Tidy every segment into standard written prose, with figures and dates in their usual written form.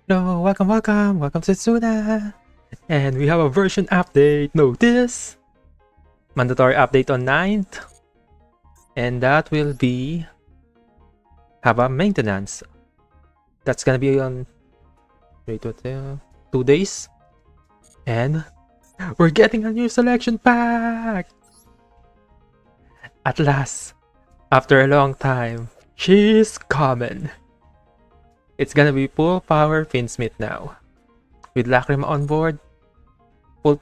Hello, welcome to Suna. And we have a version update. Notice mandatory update on 9th. And that will be have a maintenance. That's gonna be on 2 days. And we're getting a new selection pack! At last, after a long time, she's coming. It's gonna be full power Finsmith now. With Lacrima on board, full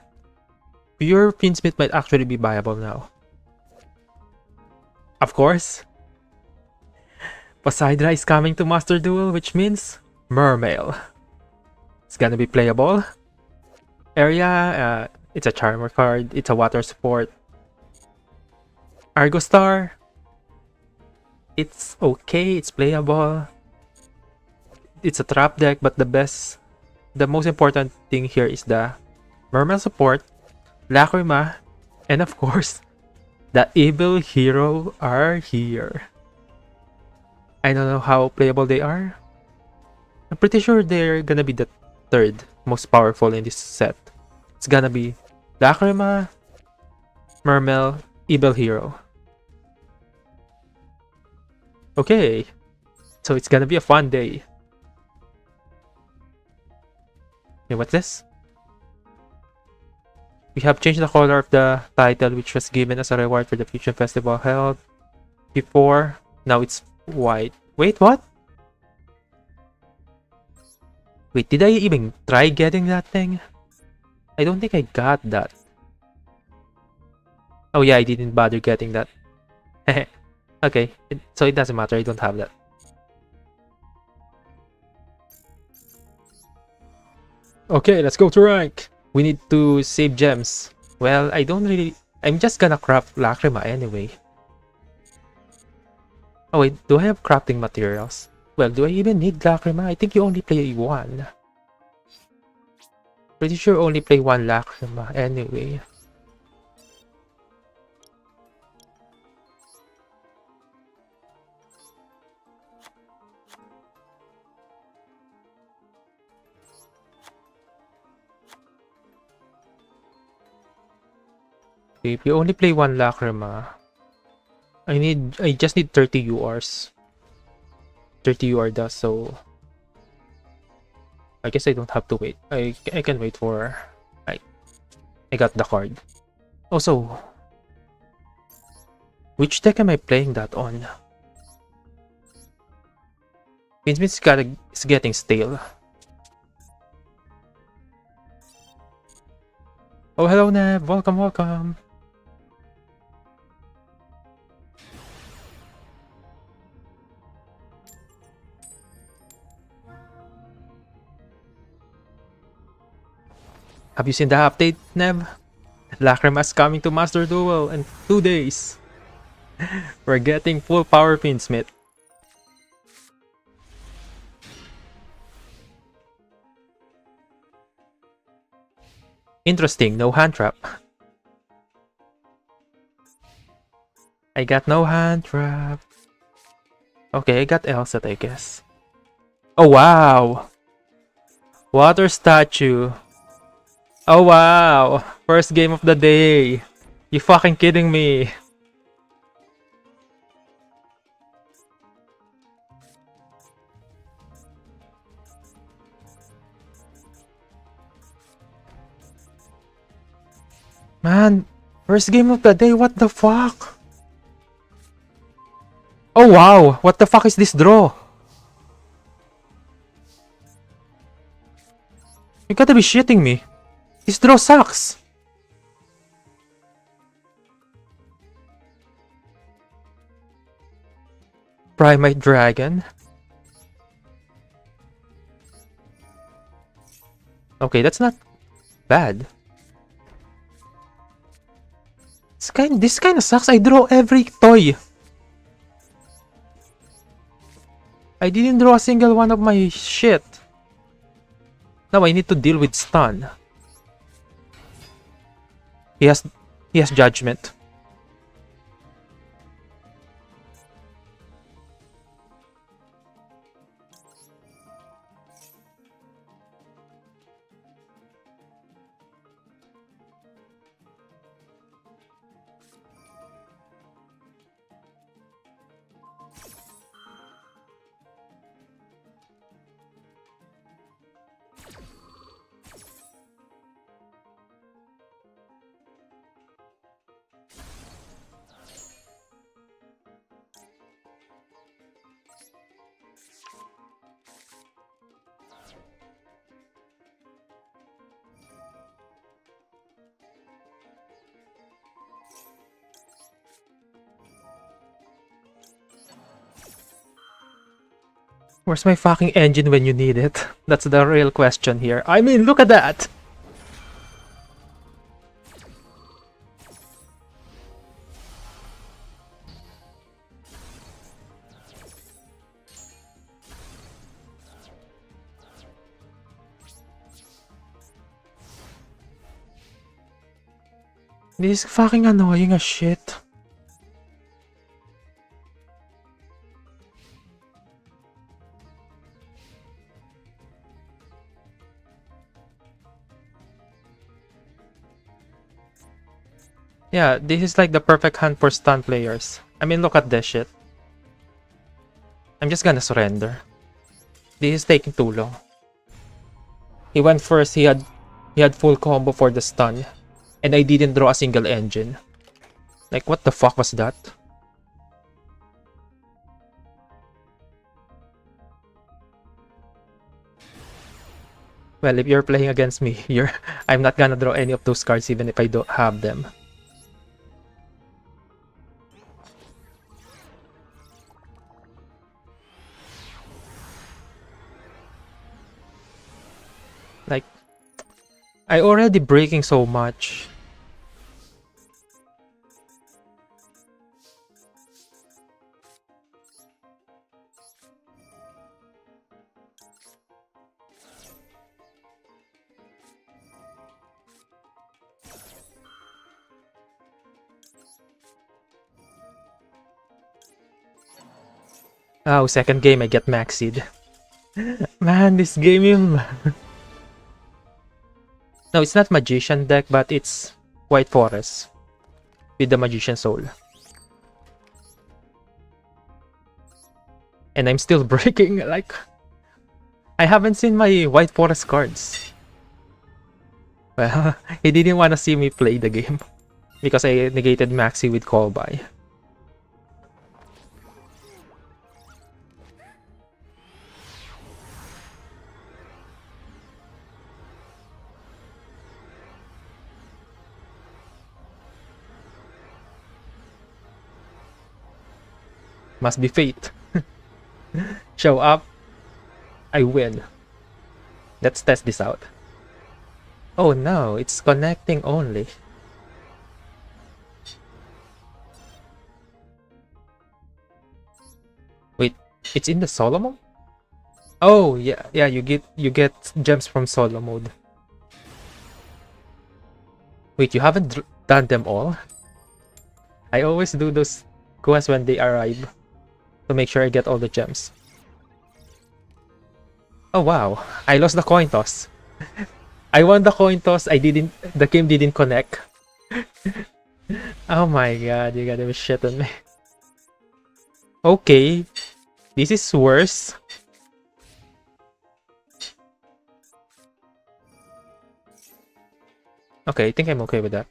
pure Finsmith might actually be viable now. Of course, Poseidra is coming to Master Duel, which means Mermail. It's gonna be playable. Area, it's a Charmer card, it's a water support. Argo Star, it's okay, it's playable. It's a trap deck, but the most important thing here is the Mermail support, Lacrima, and of course, the Evil Hero are here. I don't know how playable they are. I'm pretty sure they're gonna be the third most powerful in this set. It's gonna be Lacrima, Mermail, Evil Hero. Okay, so it's gonna be a fun day. Okay, what's this? We have changed the color of the title, which was given as a reward for the Fusion Festival held before. Now it's white. Wait, what? Wait, did I even try getting that thing? I don't think I got that. Oh yeah, I didn't bother getting that. Okay, so it doesn't matter, I don't have that. Okay, let's go to rank. We need to save gems. Well, I'm just gonna craft Lacrima anyway. Oh wait, do I have crafting materials? Well, do I even need Lacrima? I think you only play one. Pretty sure only play one Lacrima anyway. If you only play one Lacrima, I just need 30 URs. 30 UR does, so I guess I don't have to wait. I can wait for I got the card. Also, which deck am I playing that on? It's getting stale. Oh, hello Nev, welcome. Have you seen the update, Nev? Lacrima's coming to Master Duel in 2 days. We're getting full power Finsmith. Interesting, no hand trap. I got no hand trap. Okay, I got Elsa, I guess. Oh wow! Water statue. Oh wow! First game of the day. You fucking kidding me? Man, first game of the day, what the fuck? Oh wow, what the fuck is this draw? You gotta be shitting me. This draw sucks. Primate Dragon. Okay, that's not bad. This kind of sucks. I draw every toy. I didn't draw a single one of my shit. Now I need to deal with stun. He has judgment. Where's my fucking engine when you need it? That's the real question here. I mean, look at that! This is fucking annoying as shit. Yeah, this is like the perfect hunt for stun players. I mean, look at this shit. I'm just gonna surrender. This is taking too long. He went first, he had full combo for the stun. And I didn't draw a single engine. Like, what the fuck was that? Well, if you're playing against me, I'm not gonna draw any of those cards even if I don't have them. Like, I already breaking so much. Oh, second game I get maxied. Man, this game yung... No, it's not Magician deck, but it's White Forest with the Magician Soul. And I'm still breaking, like... I haven't seen my White Forest cards. Well, he didn't want to see me play the game because I negated Maxi with call by. Must be fate. Show up, I win. Let's test this out. Oh no, it's connecting only. Wait, it's in the solo mode? Oh yeah, you get gems from solo mode. Wait, you haven't done them all? I always do those quests when they arrive to make sure I get all the gems. Oh wow, I lost the coin toss. I won the coin toss, the game didn't connect. Oh my god, you gotta be shitting me. Okay, this is worse. Okay, I think I'm okay with that.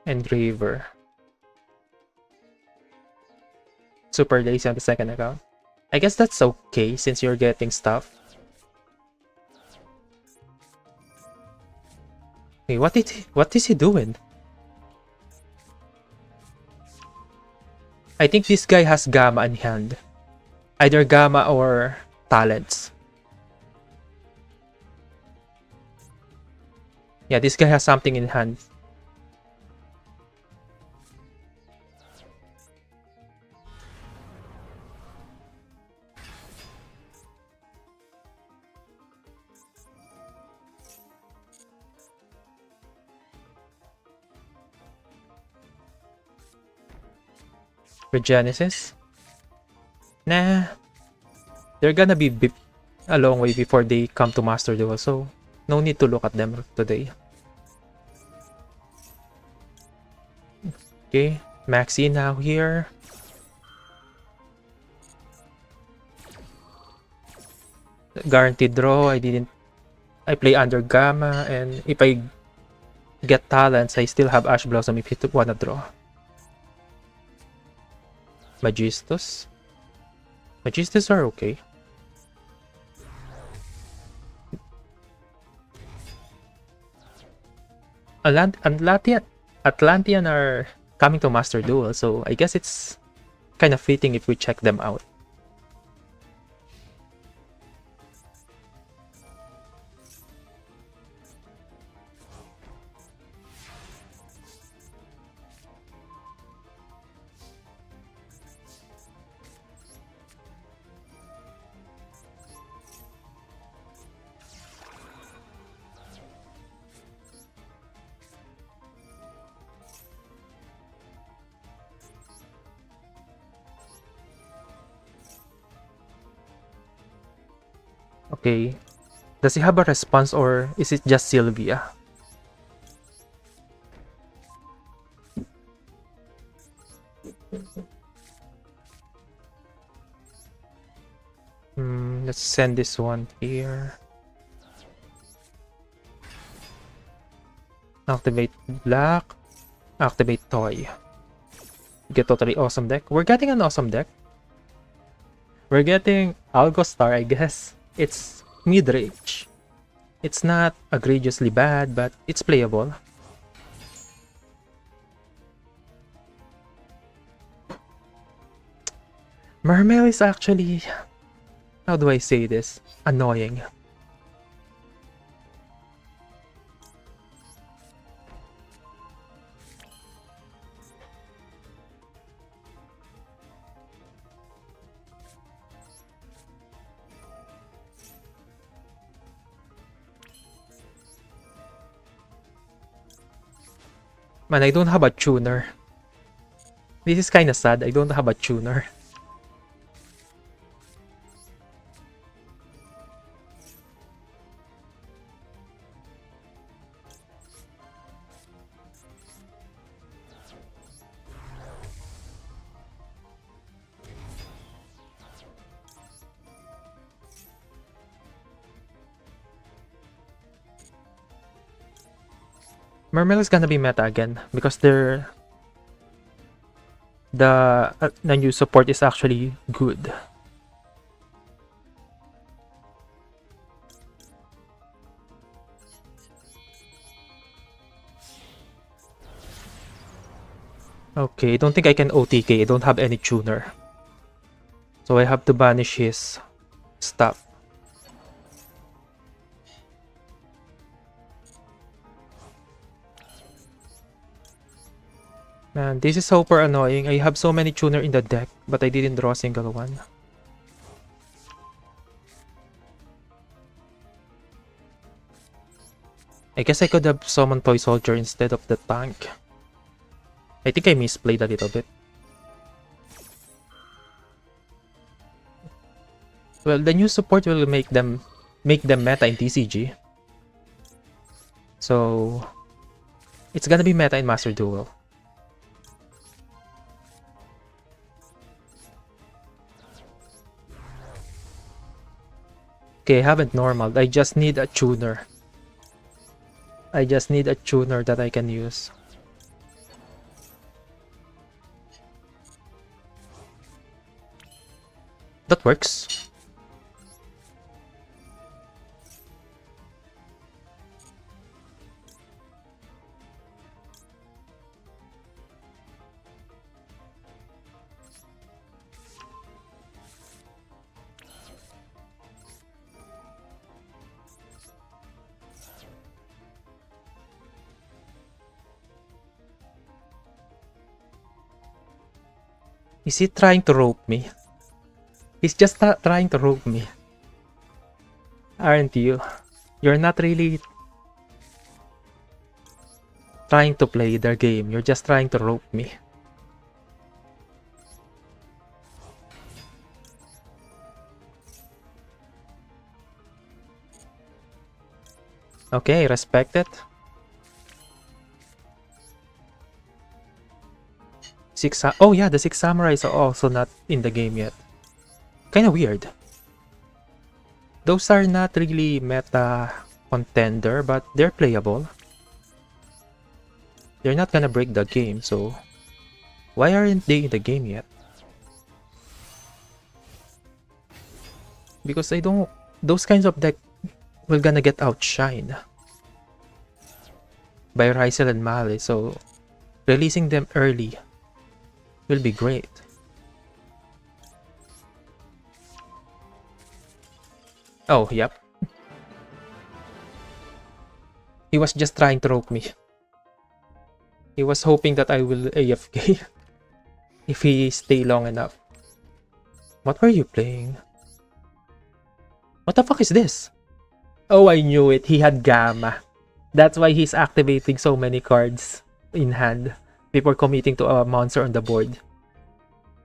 Engraver. Super lazy on the second account. I guess that's okay since you're getting stuff. Hey, what is he doing? I think this guy has Gamma in hand. Either Gamma or Talents. Yeah, this guy has something in hand. Regenesis? Nah. They're gonna be a long way before they come to Master Duel, so no need to look at them today. Okay, Maxi now here. Guaranteed draw. I play under Gamma, and if I get Talents, I still have Ash Blossom if you wanna draw. Magistus? Magistus are okay. Atlantean are coming to Master Duel, so I guess it's kind of fitting if we check them out. Okay. Does he have a response or is it just Sylvia? Let's send this one here. Activate black. Activate toy. Get totally awesome deck. We're getting an awesome deck. We're getting Algo Star, I guess. It's mid-range. It's not egregiously bad, but it's playable. Mermail is actually, how do I say this? Annoying. Man, I don't have a tuner. This is kinda sad, I don't have a tuner. Mermail is gonna be meta again because the new support is actually good. Okay, I don't think I can OTK. I don't have any tuner. So I have to banish his stuff. Man, this is super annoying. I have so many tuner in the deck, but I didn't draw a single one. I guess I could have summoned Toy Soldier instead of the tank. I think I misplayed a little bit. Well, the new support will make them meta in TCG. So it's gonna be meta in Master Duel. Okay, I haven't normal. I just need a tuner. I just need a tuner that I can use. That works. Is he trying to rope me? He's just not trying to rope me. Aren't you? You're not really trying to play their game. You're just trying to rope me. Okay, respect it. Oh yeah, the 6 samurais are also not in the game yet. Kinda weird. Those are not really meta contender, but they're playable. They're not gonna break the game, so why aren't they in the game yet? Because I don't... Those kinds of deck will gonna get outshined by Rysel and Mali, so releasing them early will be great. Oh, yep. He was just trying to rope me. He was hoping that I will AFK if he stay long enough. What were you playing? What the fuck is this? Oh, I knew it. He had Gamma. That's why he's activating so many cards in hand before committing to a monster on the board.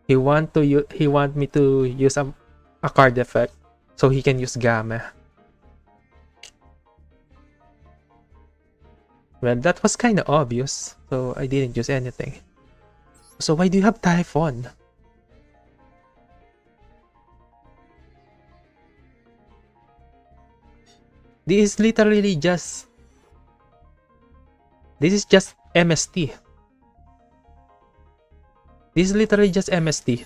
He want me to use a card effect so he can use Gamma. Well, that was kind of obvious, so I didn't use anything. So why do you have Typhon? This is literally just... This is just MST. This is literally just MST.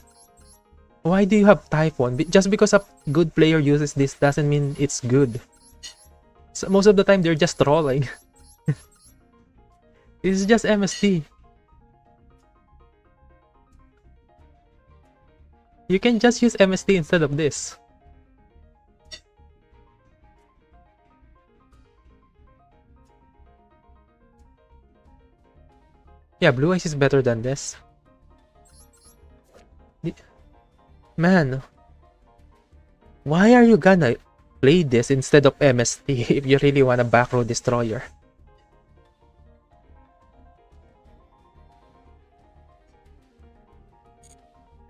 Why do you have Typhon? Just because a good player uses this doesn't mean it's good. So most of the time, they're just trolling. This is just MST. You can just use MST instead of this. Yeah, Blue Eyes is better than this. Man, why are you gonna play this instead of MST if you really want a back row destroyer?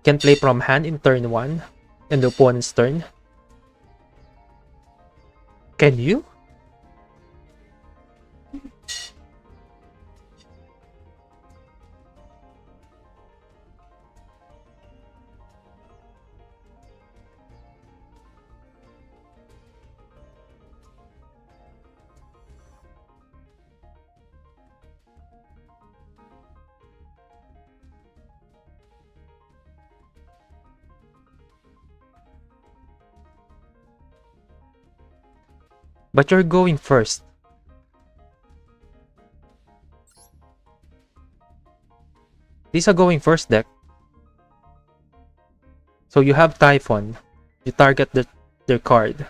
Can play from hand in turn 1 and the opponent's turn. Can you? But you're going first. This is a going first deck. So you have Typhon. You target their card.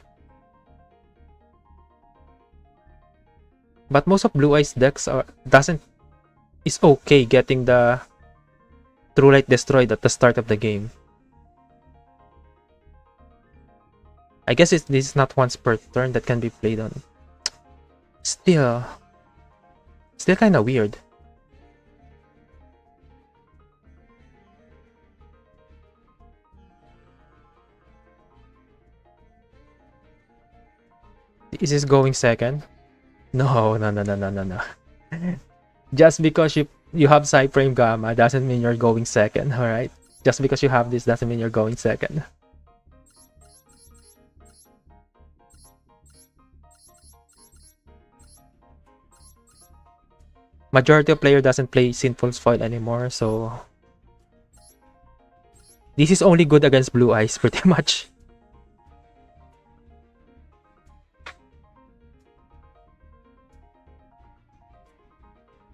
But most of Blue Eyes decks is okay getting the True Light destroyed at the start of the game. I guess this is not once per turn that can be played on. Still kind of weird. Is this going second? No. Just because you have Cyframe Gamma doesn't mean you're going second, alright? Just because you have this doesn't mean you're going second. Majority of player doesn't play Sinful's Foil anymore, so this is only good against Blue Eyes pretty much.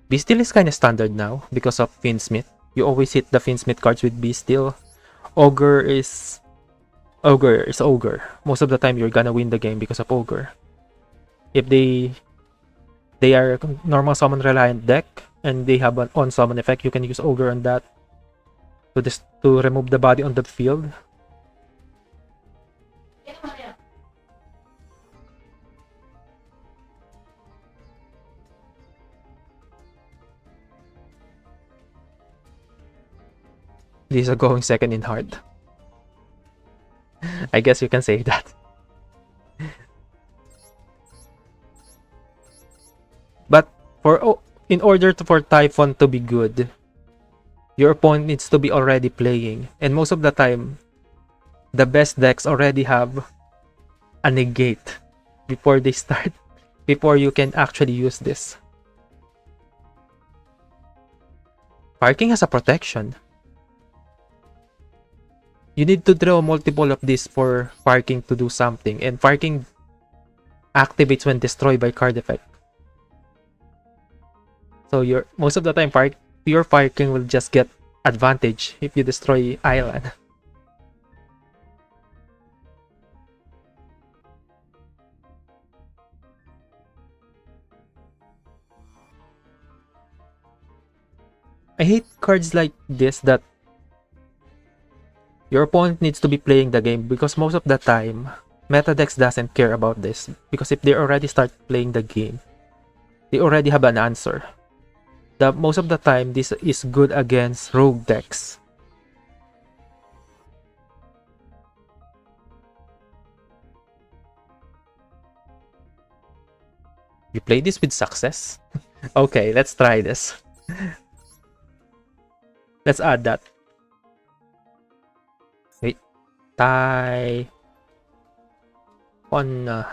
Beasteel is kind of standard now because of Fiendsmith. You always hit the Fiendsmith cards with Beasteel. Ogre is Ogre. Most of the time you're gonna win the game because of Ogre. If they are a normal summon reliant deck and they have an on summon effect, you can use Ogre on that to remove the body on the field. These are going second in heart. I guess you can say that. But in order for Typhon to be good, your opponent needs to be already playing. And most of the time, the best decks already have a negate before they start, before you can actually use this. Parking has a protection. You need to draw multiple of these for Parking to do something, and Parking activates when destroyed by card effect. So most of the time your Parking will just get advantage if you destroy island. I hate cards like this that your opponent needs to be playing the game, because most of the time, meta decks doesn't care about this. Because if they already start playing the game, they already have an answer. Most of the time, this is good against rogue decks. You play this with success? Okay, let's try this. Let's add that. Wait. Die. On.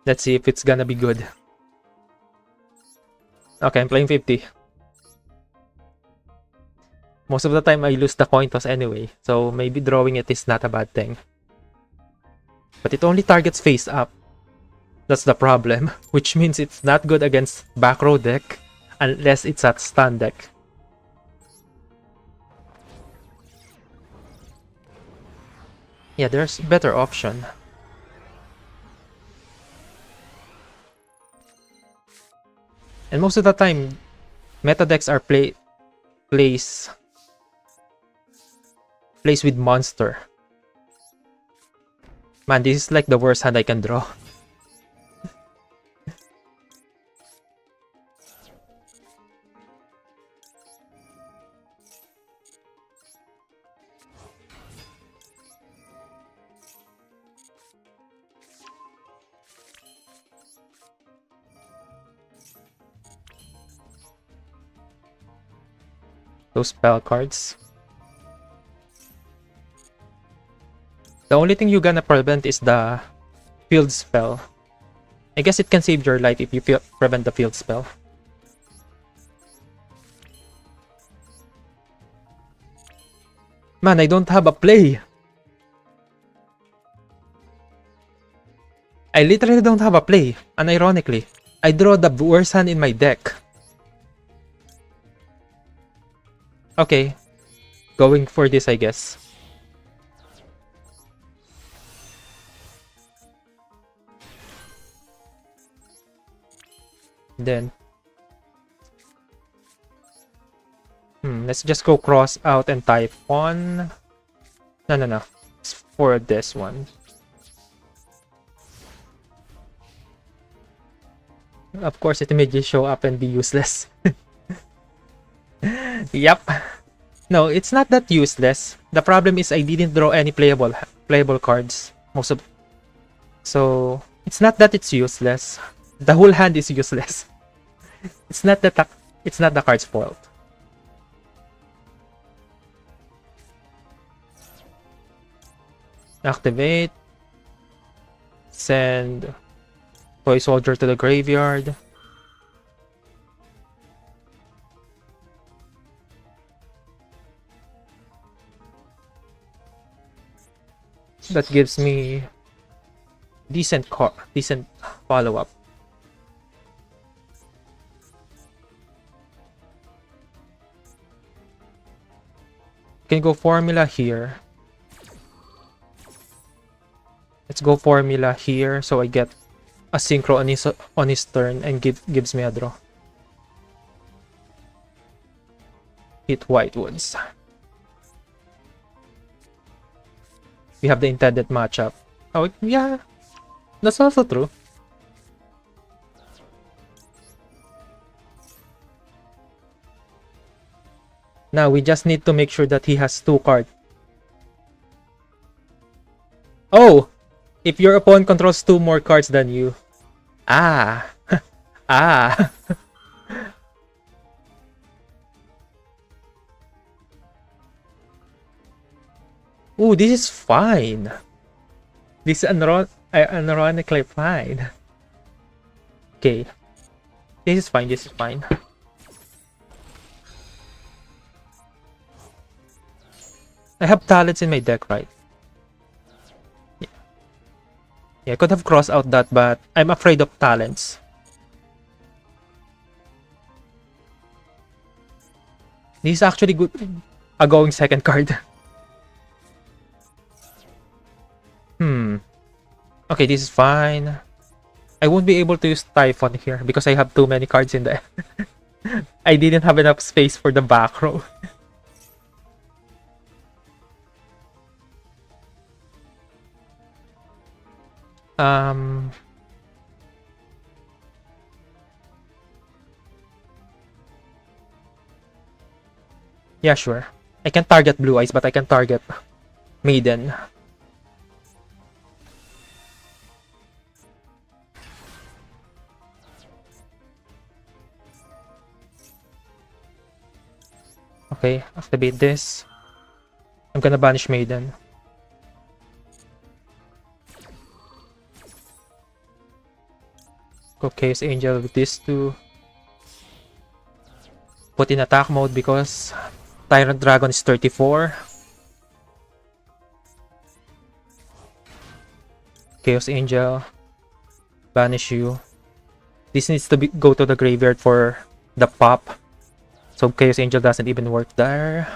Let's see if it's gonna be good. Okay, I'm playing 50. Most of the time, I lose the coin toss anyway. So maybe drawing it is not a bad thing. But it only targets face up. That's the problem. Which means it's not good against back row deck. Unless it's a stun deck. Yeah, there's better option. And most of the time, meta decks are plays with monster. Man, this is like the worst hand I can draw. Those spell cards. The only thing you're gonna prevent is the field spell. I guess it can save your life if you prevent the field spell. Man, I don't have a play. I literally don't have a play. And ironically, I draw the worst hand in my deck. Okay. Going for this, I guess. Then let's just go cross out and type on. No. It's for this one. Of course, it may just show up and be useless. Yep. No, it's not that useless. The problem is I didn't draw any playable cards. So it's not that it's useless. The whole hand is useless. It's not the card's fault. Activate. Send Toy Soldier to the graveyard. That gives me decent follow-up. Can go formula here. Let's go formula here so I get a synchro on his turn and gives me a draw. Hit Whitewoods. We have the intended matchup. Oh yeah, that's also true. Now we just need to make sure that he has 2 cards. Oh! If your opponent controls 2 more cards than you. Ah! Ah! Ooh, this is fine. This is ironically fine. Okay. This is fine. I have talents in my deck, right? Yeah, I could have crossed out that, but I'm afraid of talents. This is actually good. A going second card. Okay, this is fine. I won't be able to use Typhon here because I have too many cards in there. I didn't have enough space for the back row. um... Yeah, sure. I can target Blue Eyes, but I can target Maiden. Okay, activate this. I'm gonna banish Maiden. Go Chaos Angel with these two. Put in attack mode because Tyrant Dragon is 34. Chaos Angel. Banish you. This needs to go to the graveyard for the pop. So Chaos Angel doesn't even work there.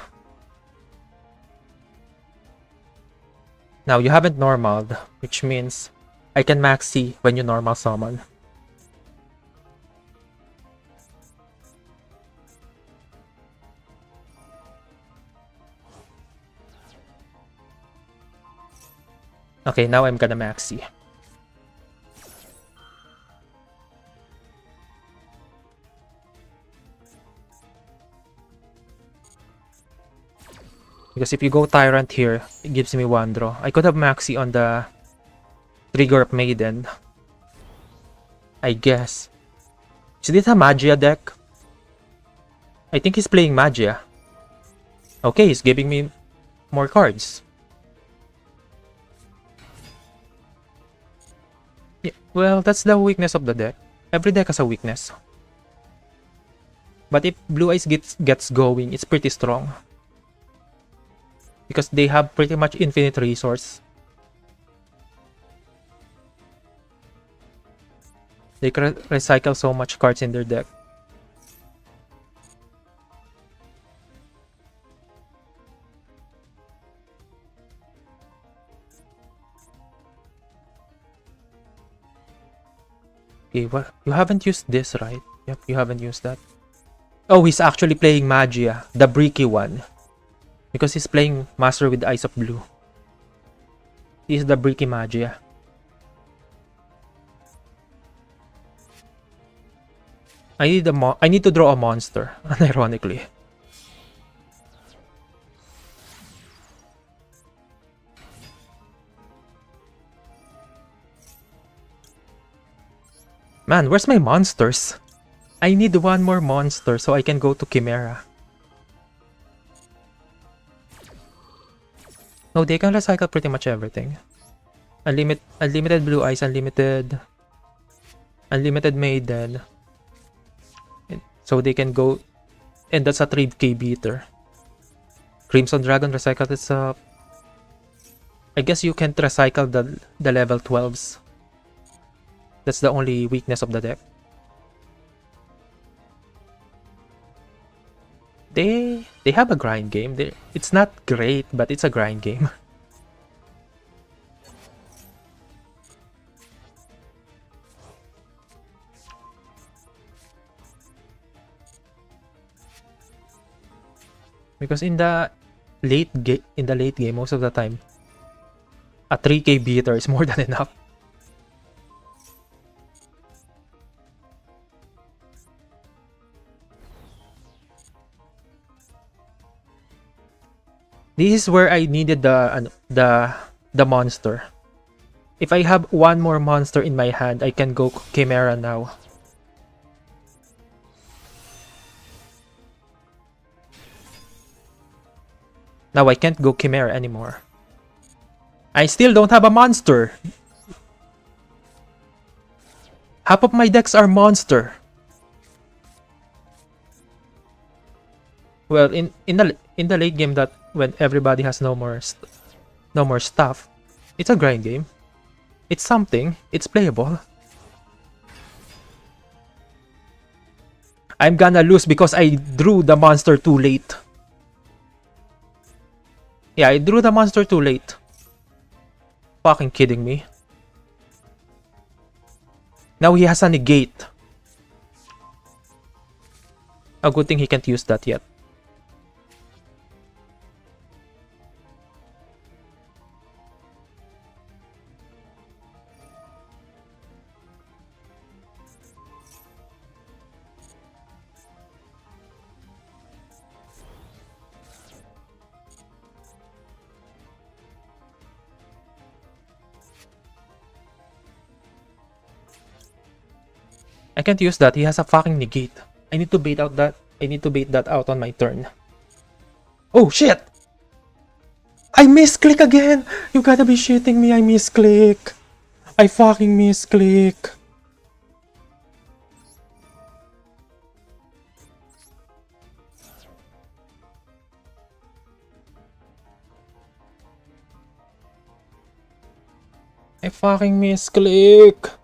Now you haven't normaled, which means I can max C when you normal summon. Okay, now I'm gonna max C. Because if you go Tyrant here, it gives me one draw. I could have Maxi on the trigger of Maiden. I guess. Is this a Magia deck? I think he's playing Magia. Okay, he's giving me more cards. Yeah, well, that's the weakness of the deck. Every deck has a weakness. But if Blue Eyes gets going, it's pretty strong. Because they have pretty much infinite resource. They can recycle so much cards in their deck. Okay, what? You haven't used this, right? Yep, you haven't used that. Oh, he's actually playing Magia, the bricky one. Because he's playing Master with Eyes of Blue. He's the bricky Magia. I need to draw a monster, unironically. Man, where's my monsters? I need one more monster so I can go to Chimera. No, they can recycle pretty much everything. Unlimited Blue Eyes, unlimited Maiden. So they can go, and that's a 3k beater. Crimson Dragon recycle this up. I guess you can't recycle the level 12s. That's the only weakness of the deck. They have a grind game. It's not great, but it's a grind game. Because in the late game, most of the time, a 3k beater is more than enough. This is where I needed the monster. If I have one more monster in my hand, I can go Chimera now. Now I can't go Chimera anymore. I still don't have a monster. Half of my decks are monster. Well, in the late game, that when everybody has no more stuff, it's a grind game. It's something. It's playable. I'm gonna lose because I drew the monster too late. Yeah, I drew the monster too late. Fucking kidding me. Now he has a negate. A good thing he can't use that yet. I can't use that. He has a fucking negate. I need to bait out that. I need to bait that out on my turn. Oh shit! I misclick again! You gotta be shitting me. I misclick. I fucking misclick. I fucking misclick.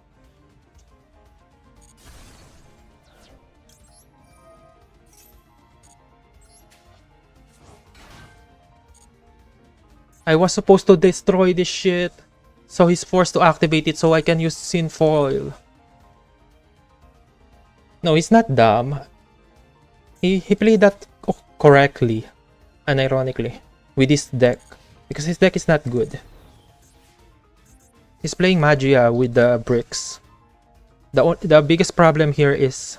I was supposed to destroy this shit. So he's forced to activate it so I can use Sinfoil. No, he's not dumb. He played that correctly. Unironically. With his deck. Because his deck is not good. He's playing Magia with the bricks. The biggest problem here is...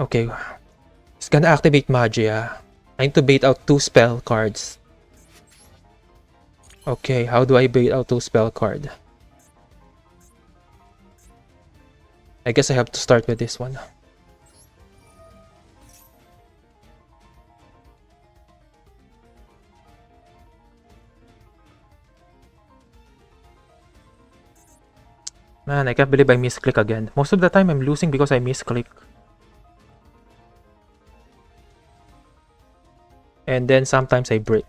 Okay. He's gonna activate Magia. I need to bait out 2 spell cards. Okay, how do I bait out 2 spell card? I guess I have to start with this one. Man, I can't believe I misclick again. Most of the time I'm losing because I misclick. And then sometimes I break.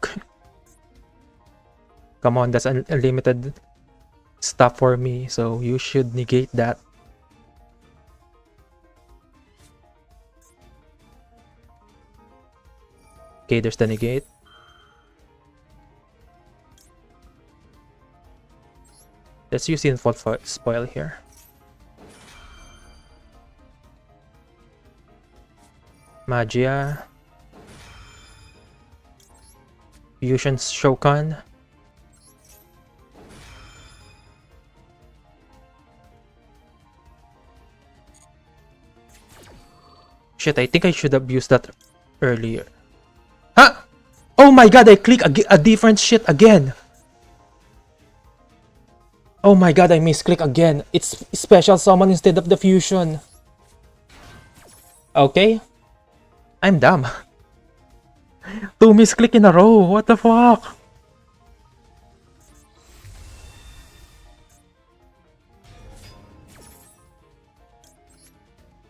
Come on, that's unlimited stuff for me, so you should negate that. Okay, there's the negate. Let's use info spoil here. Magia. Fusion Shokan. Shit, I think I should have used that earlier. Huh? Oh my god, I click a different shit again. Oh my god, I misclick again. It's special summon instead of the fusion. Okay. I'm dumb. 2 misclick in a row. What the fuck?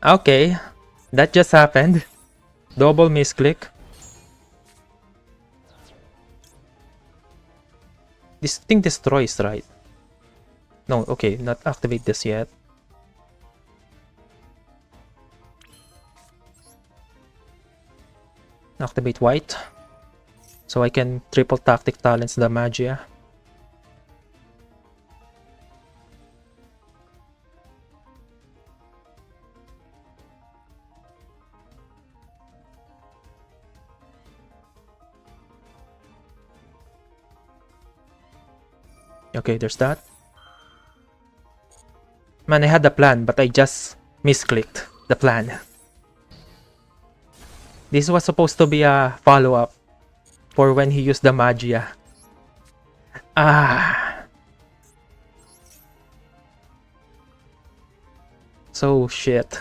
Okay. That just happened. Double misclick. This thing destroys, right? No, okay, not activate this yet. Activate white. So I can triple tactic talents the Magia. Okay, there's that. Man, I had the plan, but I just misclicked the plan. This was supposed to be a follow-up for when he used the Magia. Ah. So shit.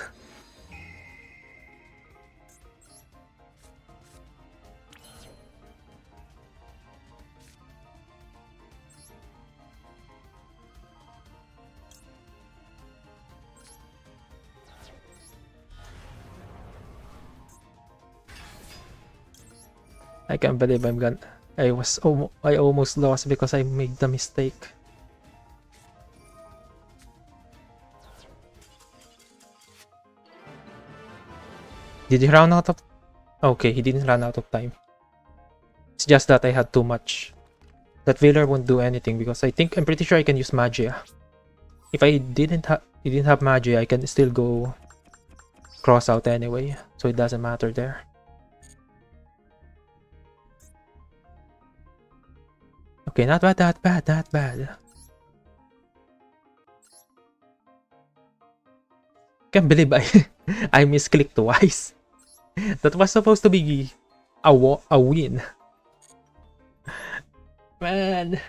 I can't believe I'm gonna... I almost lost because I made the mistake. Did you run out of Okay, he didn't run out of time. It's just that I had too much. That Veiler won't do anything because I'm pretty sure I can use Magia. If I didn't have Magia, I can still go cross out anyway, so it doesn't matter there. Okay, not bad, not bad, not bad. Can't believe I misclicked twice. That was supposed to be a win. Man,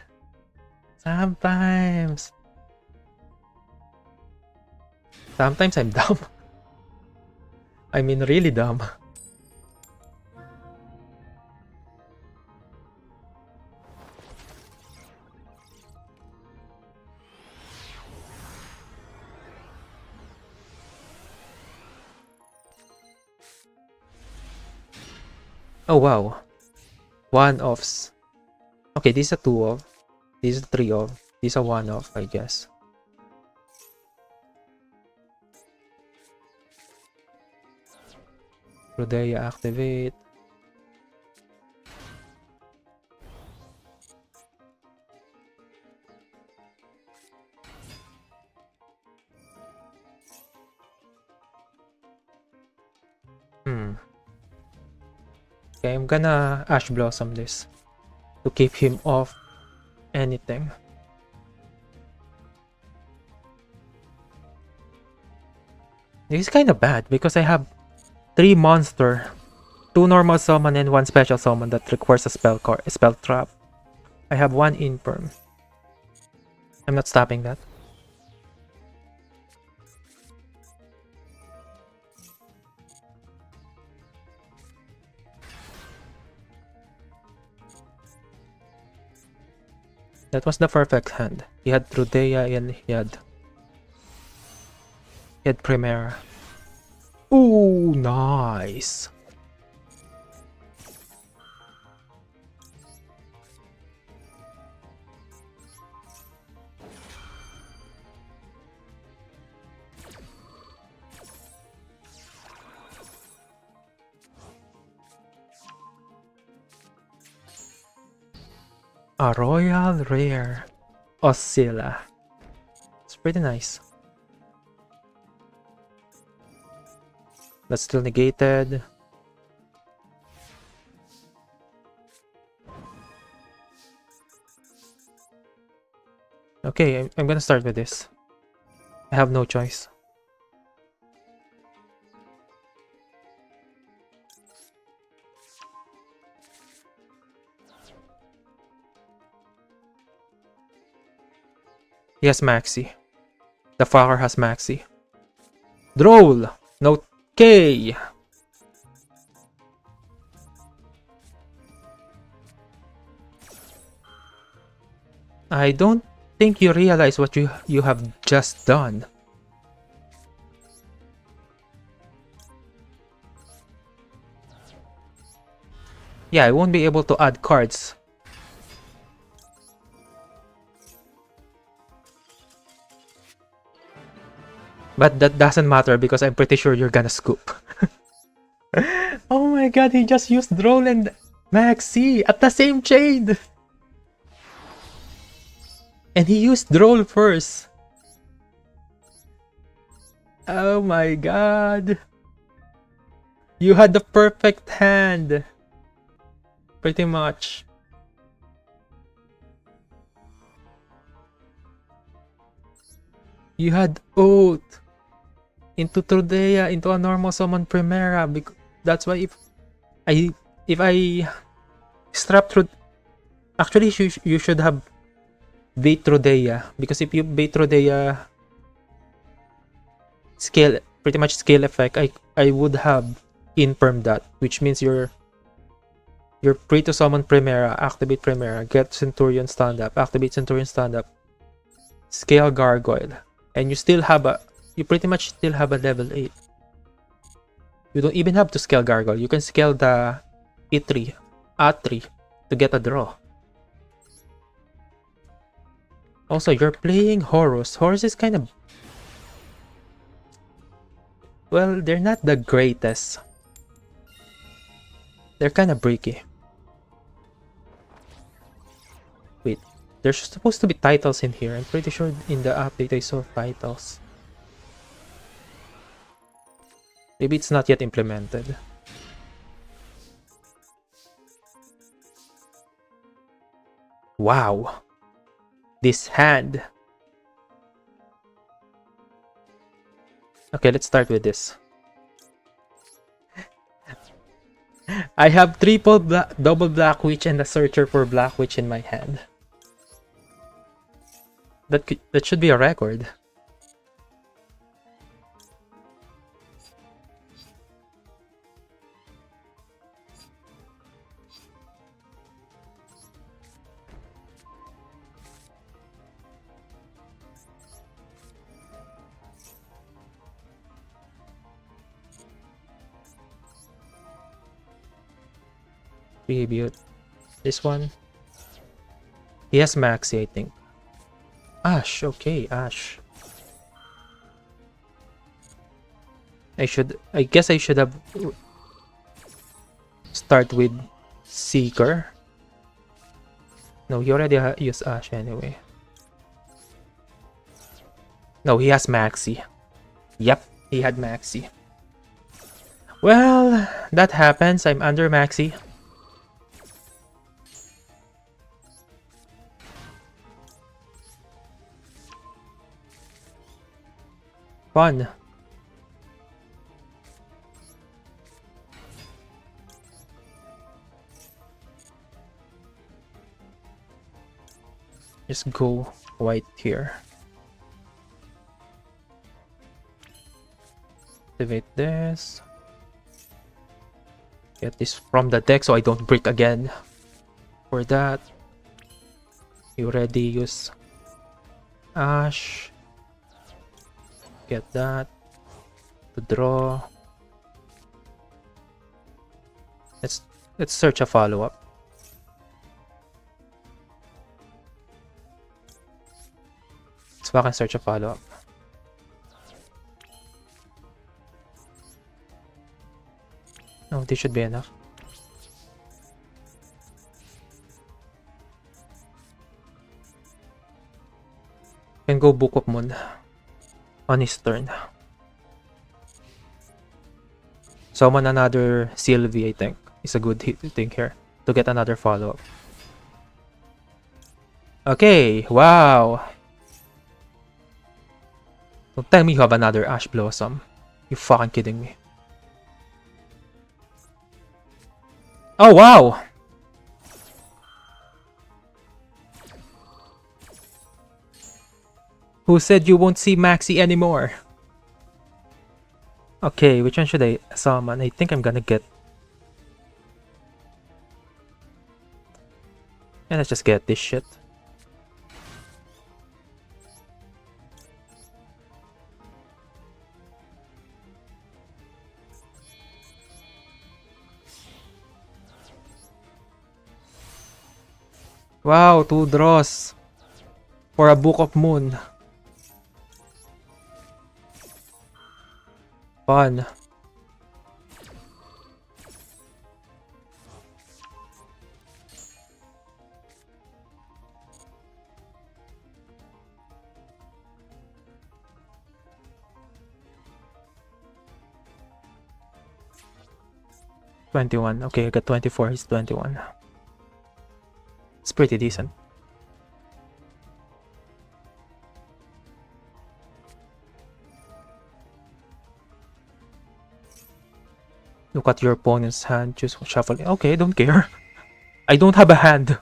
sometimes I'm dumb. I mean, really dumb. Oh wow, one offs. Okay, this is a 2 off. This is a 3 off. This is a 1 off, I guess. Rodea activate. Okay, I'm gonna Ash Blossom this to keep him off anything. This is kind of bad because I have 3 monster, 2 normal summon and 1 special summon that requires a spell trap. I have 1 infirm. I'm not stopping that. That was the perfect hand. He had Trudea and he had Primera. Ooh, nice. A royal rare Oscilla. It's pretty nice. That's still negated. Okay, I'm gonna start with this. I have no choice. He has Maxi. The fucker has Maxi. Droll! No K! I don't think you realize what you have just done. Yeah, I won't be able to add cards. But that doesn't matter because I'm pretty sure you're gonna scoop. Oh my god, he just used Droll and Maxi at the same chain! And he used Droll first. Oh my god. You had the perfect hand. Pretty much. You had Oath into Trudea, into a normal summon Primera. That's why if I strap through, actually you should have bait Trudea, because if you bait Trudea scale, pretty much scale effect, I would have infirm that, which means you're free to summon Primera, activate Primera, get Centurion stand up, activate Centurion stand up, scale Gargoyle, and you pretty much still have a level 8. You don't even have to scale Gargoyle. You can scale the E3, A3 to get a draw. Also, you're playing Horus. Horus is kind of... well, they're not the greatest. They're kind of breaky. Wait, there's supposed to be titles in here. I'm pretty sure in the update I saw titles. Maybe it's not yet implemented. Wow. This hand. Okay, let's start with this. I have double Black Witch and a Searcher for Black Witch in my hand. That should be a record. Tribute. This one. He has Maxi, I think. Ash, okay, Ash. I guess I should have start with Seeker. No, he already used Ash anyway. No, he has Maxi. Yep, he had Maxi. Well, that happens. I'm under Maxi. Fun. Just go white here. Activate this. Get this from the deck so I don't break again. For that, you already use Ash. Get that to draw. Let's search a follow-up. Let's fucking search a follow-up. No, this should be enough. Can go Book of Moon on his turn. Summon another Sylvie, I think. Is a good thing here to get another follow-up. Okay, wow. Don't tell me you have another Ash Blossom. You fucking kidding me. Oh, wow! Who said you won't see Maxi anymore? Okay, which one should I summon? I think I'm gonna get... And let's just get this shit. Wow, 2 draws for a Book of Moon. Fun. $21. Okay, I got 24. He's 21. It's pretty decent. Look at your opponent's hand. Choose shuffle. Okay, don't care. I don't have a hand.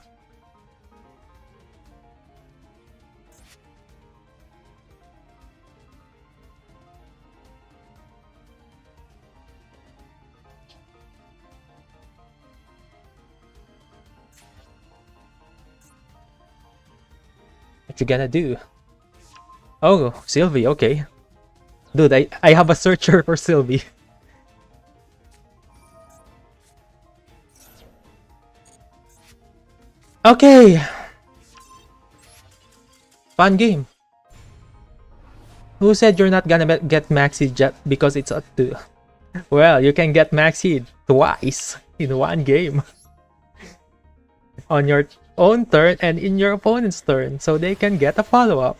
What you gonna do? Oh, Sylvie, okay. Dude, I have a searcher for Sylvie. Okay. Fun game. Who said you're not gonna get Maxi because it's a 2? Well, you can get Maxi twice. in one game. On your own turn and in your opponent's turn, so they can get a follow-up.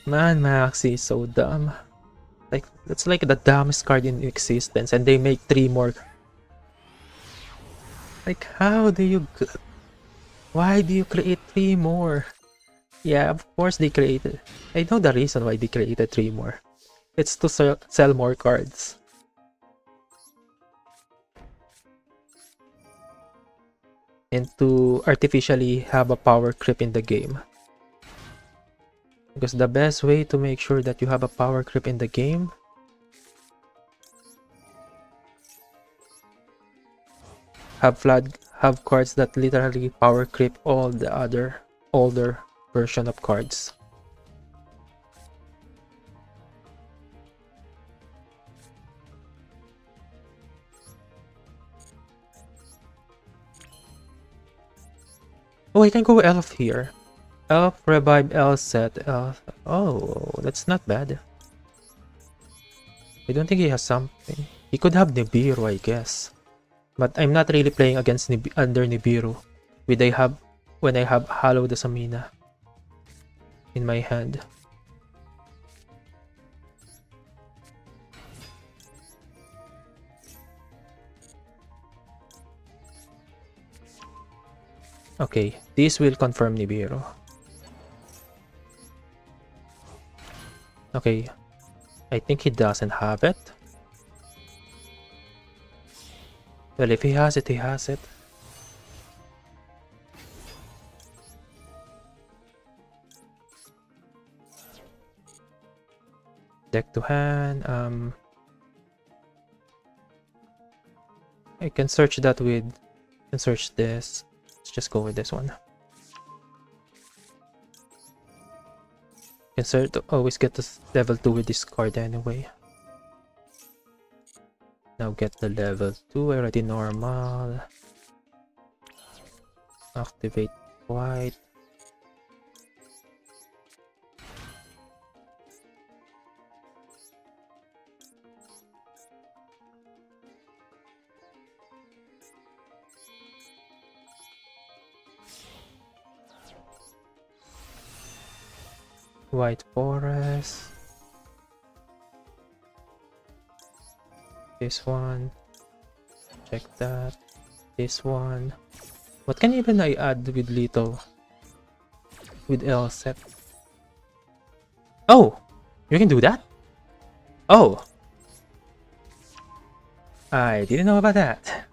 Man, Maxi is so dumb. Like, that's like the dumbest card in existence, and they make 3 more. Like, how do you... Why do you create 3 more? Yeah, of course they created... I know the reason why they created 3 more. It's to sell more cards. And to artificially have a power creep in the game. Because the best way to make sure that you have a power creep in the game, have cards that literally power creep all the other older version of cards. Oh, I can go Elf here. Elf, Revive, Elf set, Elf. Oh, that's not bad. I don't think he has something. He could have Nibiru, I guess. But I'm not really playing against under Nibiru when I have Hollow the Samina in my hand. Okay, this will confirm Nibiru. Okay, I think he doesn't have it. Well, if he has it, he has it. Deck to hand. I can search that with... I can search this. Let's just go with this one. Can search to always get to level 2 with this card anyway. Now get the level 2 already normal. Activate white. White forest. This one. Check that. This one. What can even I add with Lito? With L set? Oh! You can do that? Oh! I didn't know about that.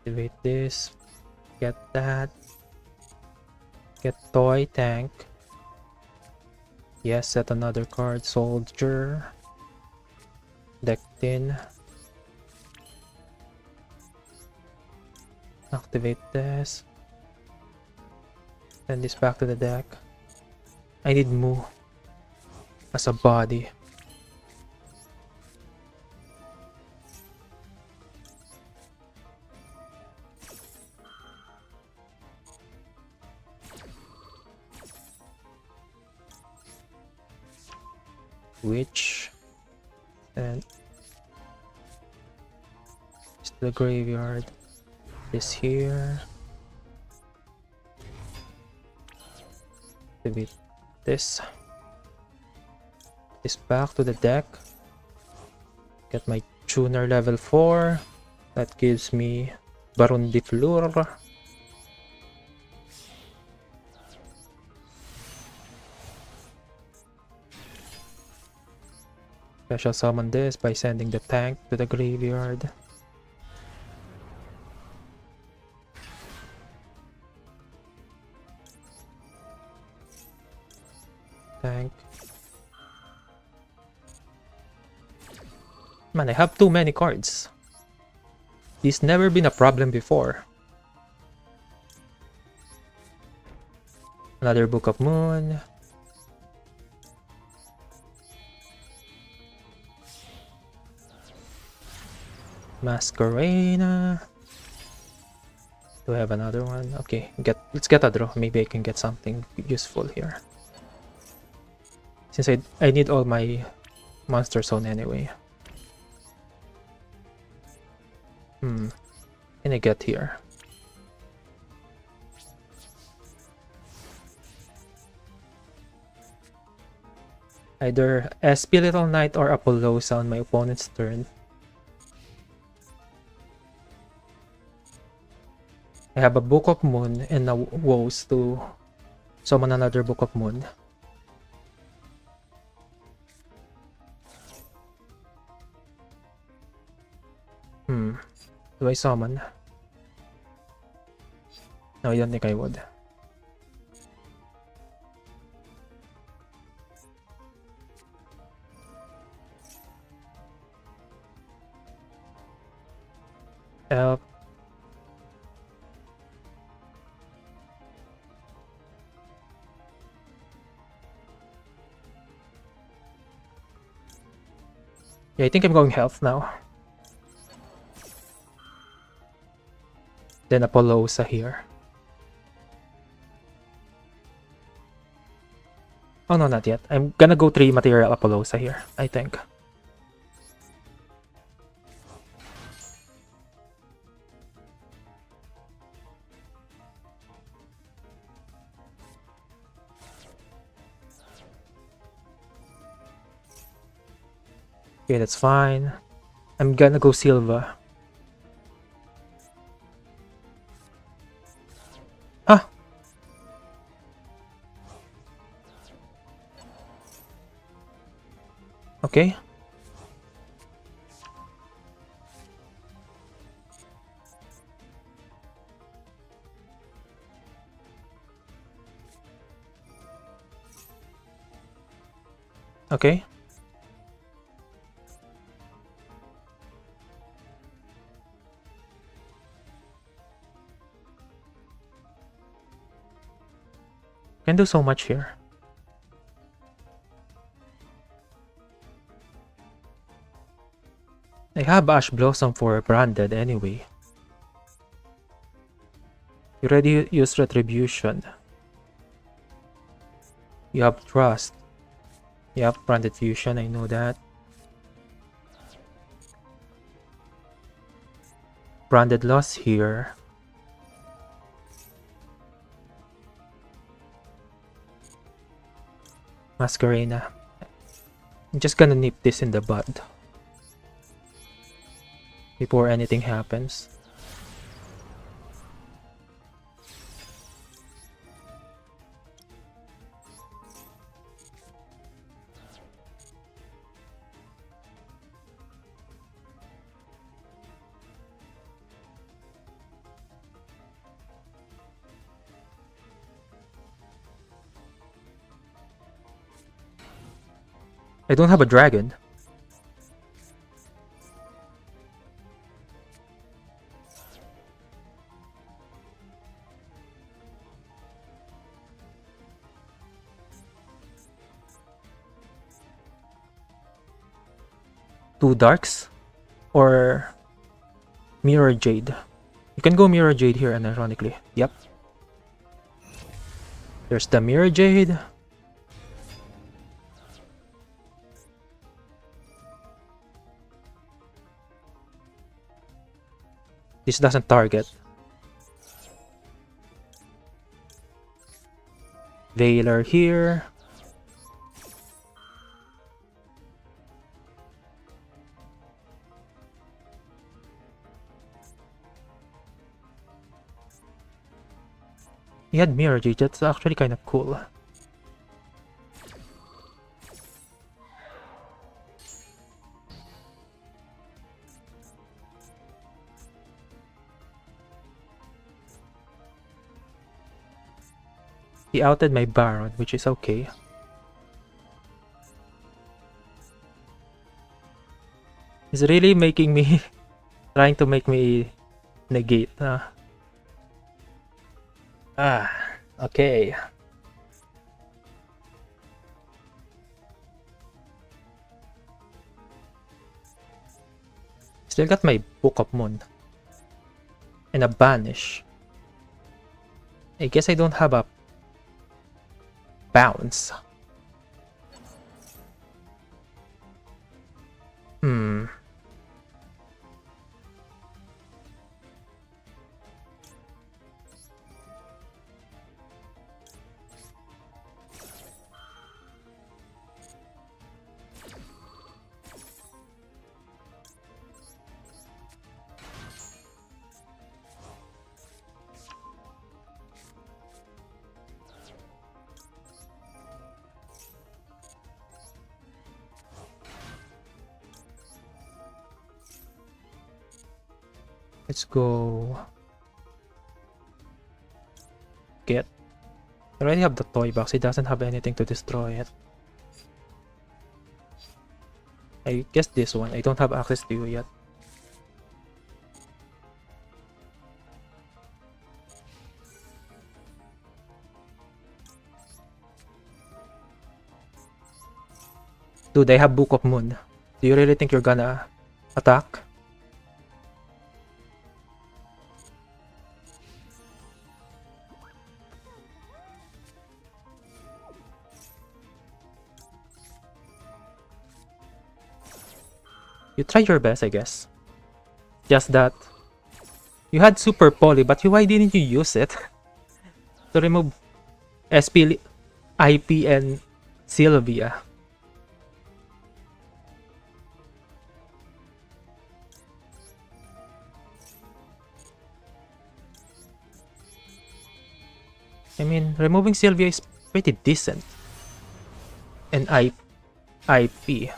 Activate this. Get that. Get toy tank. Yes, set another card. Soldier. Decked in. Activate this. Send this back to the deck. I need Mu as a body. Which and it's the graveyard. This here. Activate this. This back to the deck. Get my tuner level 4. That gives me Baron de Fleur. Special summon this by sending the tank to the graveyard. Tank. Man, I have too many cards. This never been a problem before. Another Book of Moon. Masquerena. Do I have another one? Okay, let's get a draw. Maybe I can get something useful here. Since I need all my monster zone anyway. Can I get here? Either SP Little Knight or Apollosa on my opponent's turn. I have a Book of Moon and a Woes to summon another Book of Moon. Do I summon? No, I don't think I would. Help. Yeah, I think I'm going health now. Then Apollosa here. Oh no, not yet. I'm gonna go 3 material Apollosa here, I think. Okay, that's fine. I'm gonna go Silva. Huh? Okay. Okay. Can do so much here. I have Ash Blossom for branded anyway. You already used Retribution. You have Trust. You have branded Fusion, I know that. Branded Loss here. Masquerena. I'm just gonna nip this in the bud before anything happens. I don't have a dragon. Two darks or Mirror Jade. You can go Mirror Jade here, unironically. Yep. There's the Mirror Jade. This doesn't target. Veiler here. He had Mirror Jade, that's actually kind of cool. He outed my Baron, which is okay. He's really making me trying to make me negate. Okay. Still got my Book of Moon and a Banish. I guess I don't have a Bounce. Hmm. Let's go. Get. I already have the toy box. He doesn't have anything to destroy it. I guess this one. I don't have access to you yet. Dude, I have Book of Moon. Do you really think you're gonna attack? You tried your best, I guess. Just that you had Super Poly, but why didn't you use it to remove SP, IP, and Sylvia? I mean, removing Sylvia is pretty decent. And IP.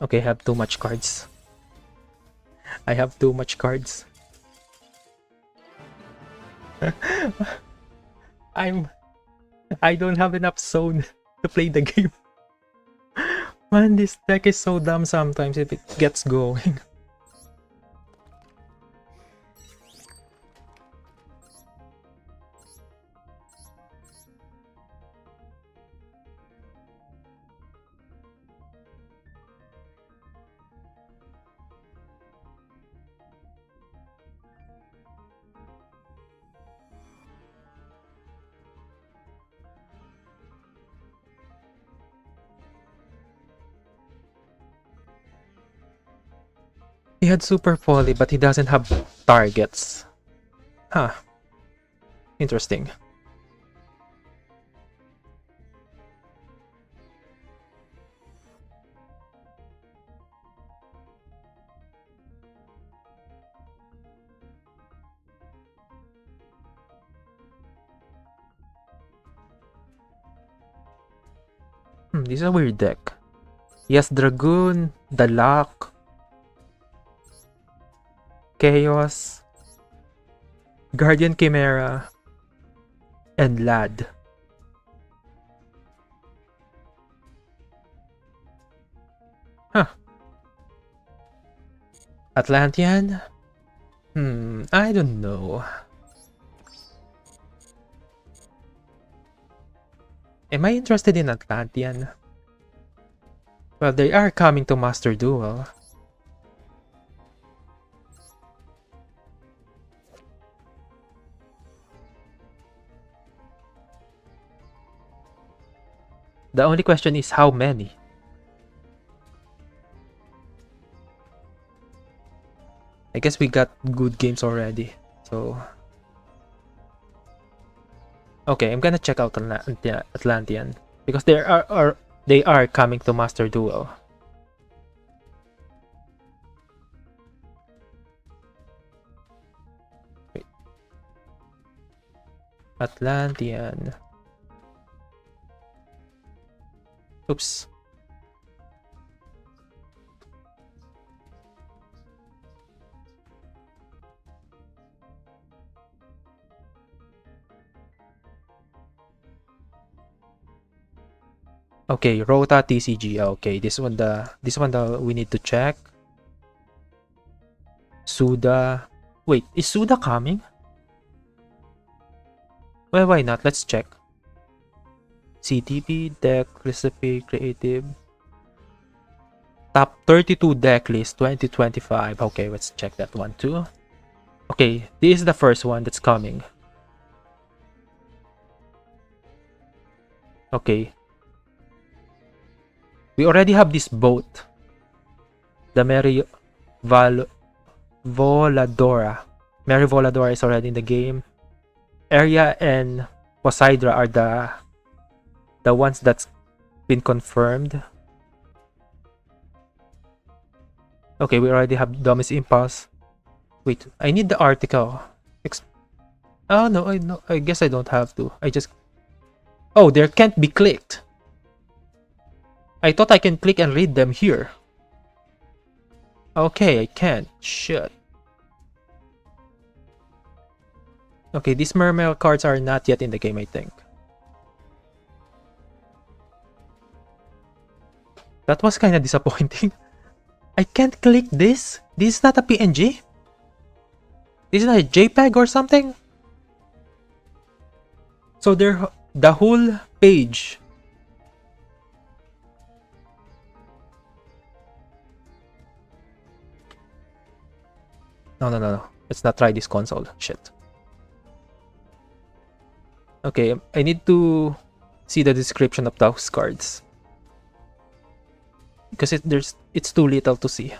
Okay, I have too much cards. I have too much cards. I'm I don't have enough zone to play the game. Man, this deck is so dumb sometimes if it gets going. He had super volley, but he doesn't have targets. Huh. Interesting. This is a weird deck. Yes, Dragoon, the Lock, Chaos, Guardian Chimera, and Lad. Huh. Atlantean? I don't know. Am I interested in Atlantean? Well, they are coming to Master Duel. The only question is how many? I guess we got good games already, so... Okay, I'm gonna check out Atlantean because they are coming to Master Duel. Wait. Atlantean. Oops. Okay, Rota TCG. Okay, this one we need to check. Suda. Wait, is Suda coming? Well, why not? Let's check. CTP, deck, recipe, creative. Top 32 deck list 2025. Okay, let's check that one too. Okay, this is the first one that's coming. Okay. We already have this boat. The Voladora. Mary Voladora is already in the game. Area and Poseidra are the ones that's been confirmed. Okay, we already have Domus Impulse. Wait, I need the article. Oh no, I guess I don't have to. Oh, there can't be clicked. I thought I can click and read them here. Okay, I can't. Shit. Okay, these Mermail cards are not yet in the game, I think. That was kind of disappointing. I can't click this? This is not a PNG? This is not a JPEG or something? So the whole page. No. Let's not try this console. Shit. Okay, I need to see the description of those cards. Because it's too little to see.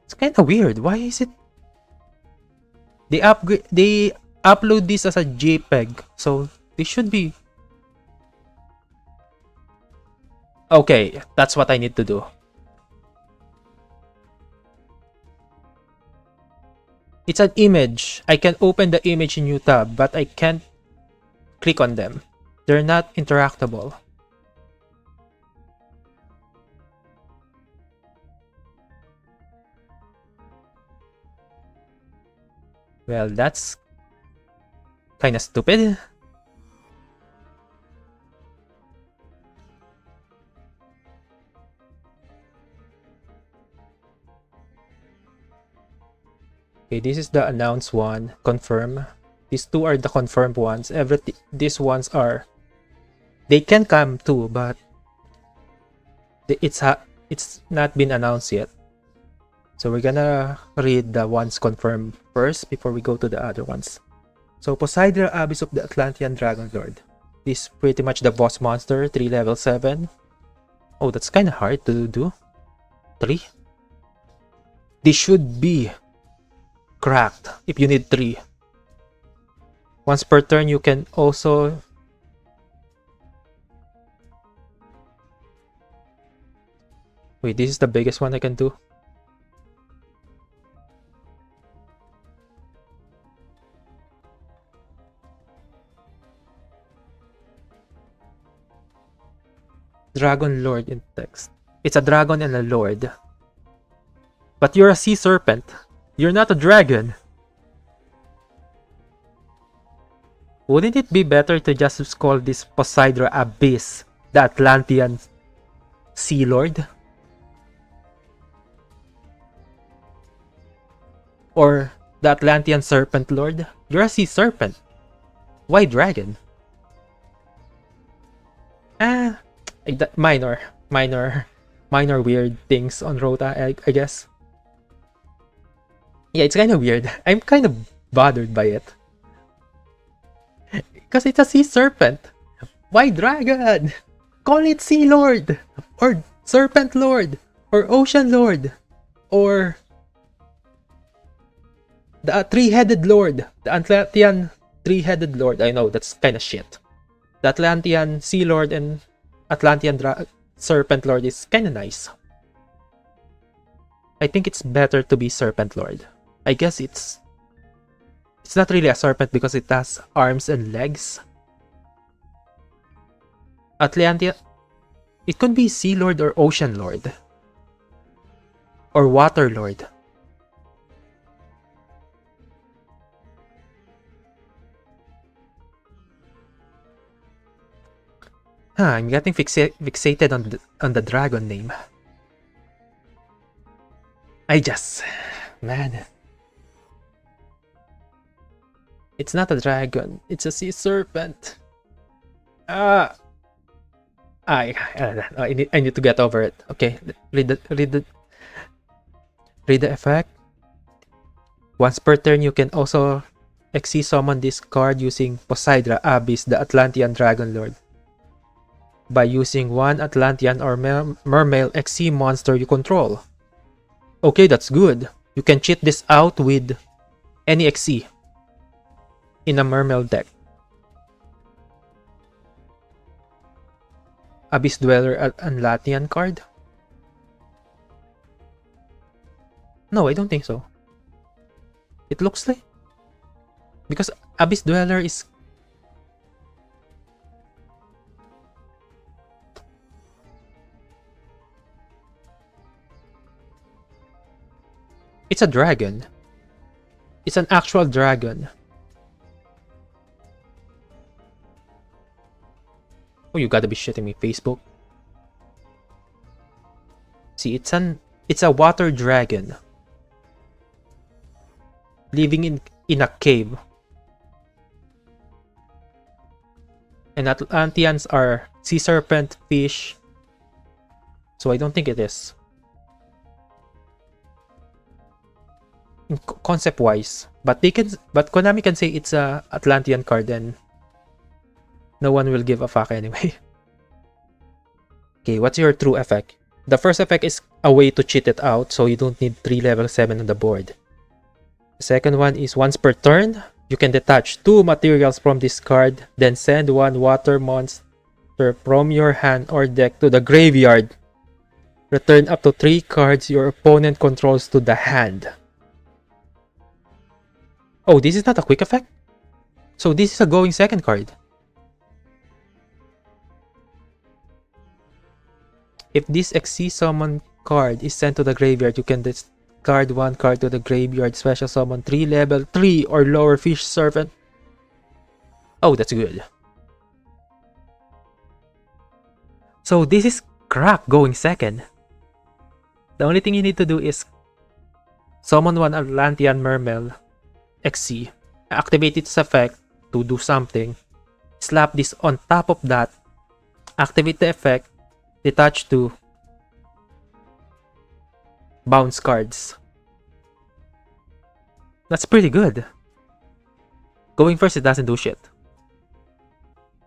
It's kind of weird. Why is it? They upload this as a JPEG, so they should be. Okay, that's what I need to do. It's an image. I can open the image in new tab, but I can't click on them. They're not interactable. Well, that's kind of stupid. Okay, this is the announced one. Confirm. These two are the confirmed ones. These ones are. They can come too, but it's not been announced yet. So we're gonna read the ones confirmed first before we go to the other ones. So Poseidon, Abyss of the Atlantean Dragon Lord. This is pretty much the boss monster, 3 level 7. Oh, that's kind of hard to do. 3? This should be cracked if you need 3. Once per turn, you can also... Wait, this is the biggest one I can do. Dragon Lord in text. It's a dragon and a lord. But you're a sea serpent. You're not a dragon. Wouldn't it be better to just call this Poseidon Abyss the Atlantean Sea Lord? Or the Atlantean Serpent Lord? You're a sea serpent. Why dragon? Minor weird things on Rota, I guess. Yeah, it's kind of weird. I'm kind of bothered by it. Because it's a sea serpent. Why dragon? Call it Sea Lord, or Serpent Lord, or Ocean Lord, or the Three-Headed Lord, the Atlantean Three-Headed Lord. I know, that's kind of shit. The Atlantean Sea Lord and Atlantean Serpent Lord is kind of nice. I think it's better to be Serpent Lord. I guess it's not really a serpent because it has arms and legs. Atlantean... It could be Sea Lord or Ocean Lord. Or Water Lord. I'm getting fixated on the dragon name. Man. It's not a dragon. It's a sea serpent. I need to get over it. Okay, read the effect. Once per turn, you can also Xyz summon this card using Poseidon Abyss, the Atlantean Dragon Lord, by using one Atlantean or Mermail Xyz monster you control. Okay, that's good. You can cheat this out with any Xyz in a Mermail deck. Abyss Dweller Atlantean card? No, I don't think so. It looks like... Because Abyss Dweller is... It's a dragon. It's an actual dragon. Oh, you gotta be shitting me, Facebook. See, it's a water dragon living in a cave. And Atlanteans are sea serpent, fish. So I don't think it is. Concept wise, but Konami can say it's a Atlantean card and no one will give a fuck anyway. Okay, what's your true effect? The first effect is a way to cheat it out, so you don't need 3 level 7 on the board. The second one is once per turn, you can detach 2 materials from this card, then send 1 water monster from your hand or deck to the graveyard. Return up to 3 cards your opponent controls to the hand. Oh, this is not a quick effect? So this is a going second card. If this Xyz summon card is sent to the graveyard, you can discard 1 card to the graveyard, special summon 3 level 3 or lower fish serpent. Oh, that's good. So this is crap going second. The only thing you need to do is summon 1 Atlantean Mermail Xyz, activate its effect to do something, slap this on top of that, activate the effect, detach 2 bounce cards. That's pretty good. Going first, it doesn't do shit.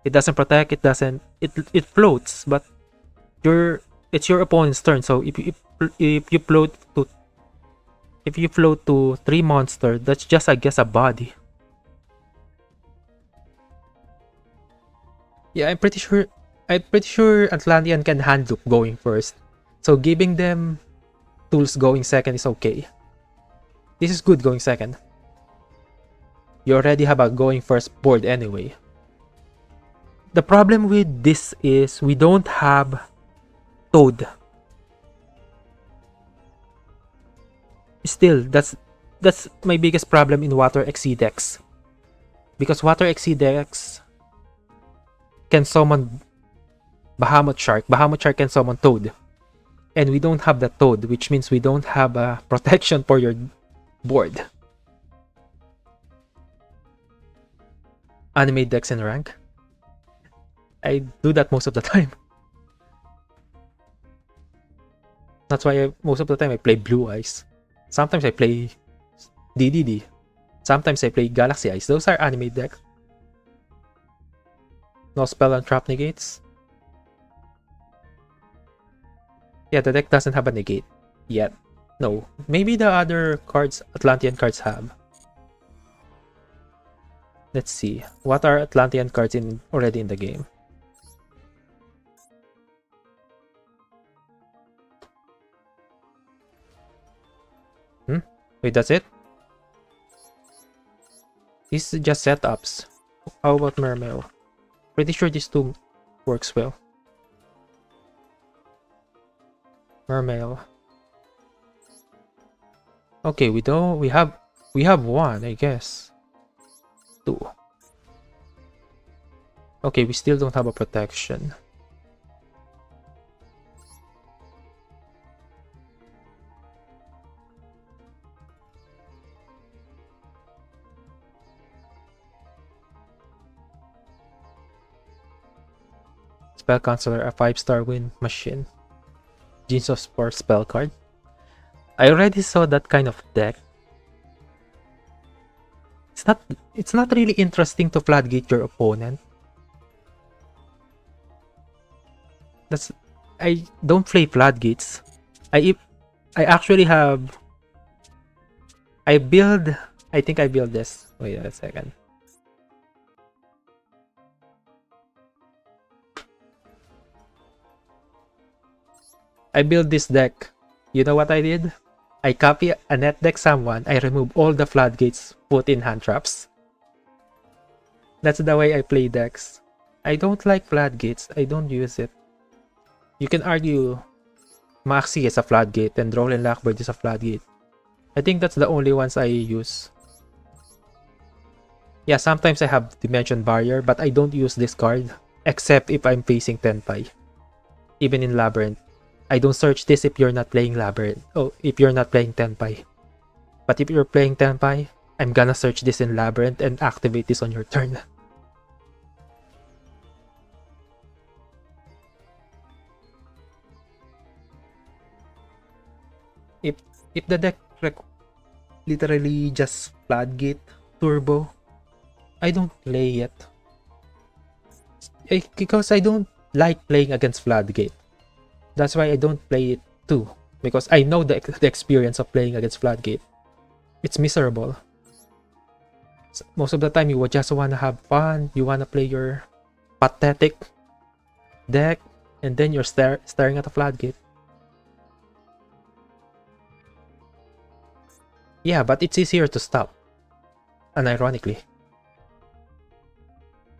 It doesn't protect, it floats, but it's your opponent's turn. So if you float to three monster, that's just, I guess, a body. Yeah, I'm pretty sure Atlantean can hand loop going first. So giving them tools going second is okay. This is good going second. You already have a going first board anyway. The problem with this is we don't have Toad. Still, that's my biggest problem in Water XC decks. Because Water XC decks can summon Bahamut Shark. Bahamut Shark can summon Toad. And we don't have the Toad, which means we don't have a protection for your board. Anime decks in rank. I do that most of the time. That's why most of the time I play Blue Eyes. Sometimes I play DDD. Sometimes I play Galaxy Eyes. Those are anime decks. No spell and trap negates. Yeah, the deck doesn't have a negate yet. No. Maybe the other cards, Atlantean cards have. Let's see. What are Atlantean cards already in the game? Wait, that's it? These are just setups. How about Mermail? Pretty sure these two works well. Mermail. Okay, we have one, I guess. Two. Okay, we still don't have a protection. Spell Counselor, a 5-star win machine. Genes of Spore spell card. I already saw that kind of deck. It's not really interesting to floodgate your opponent. I don't play floodgates. I actually have I think I build this. Wait a second. I built this deck. You know what I did? I copy a net deck someone, I remove all the floodgates, put in hand traps. That's the way I play decks. I don't like floodgates, I don't use it. You can argue Maxi is a floodgate and Roll and Lockbird is a floodgate. I think that's the only ones I use. Yeah, sometimes I have Dimension Barrier, but I don't use this card, except if I'm facing Tenpai. Even in Labyrinth. I don't search this if you're not playing Labyrinth. Oh, if you're not playing Tenpai. But if you're playing Tenpai, I'm gonna search this in Labyrinth and activate this on your turn. If the deck literally just Floodgate Turbo, I don't play it. Because I don't like playing against Floodgate. That's why I don't play it too. Because I know the experience of playing against Floodgate. It's miserable. Most of the time you just want to have fun. You want to play your pathetic deck. And then you're staring at a Floodgate. Yeah, but it's easier to stop. Unironically.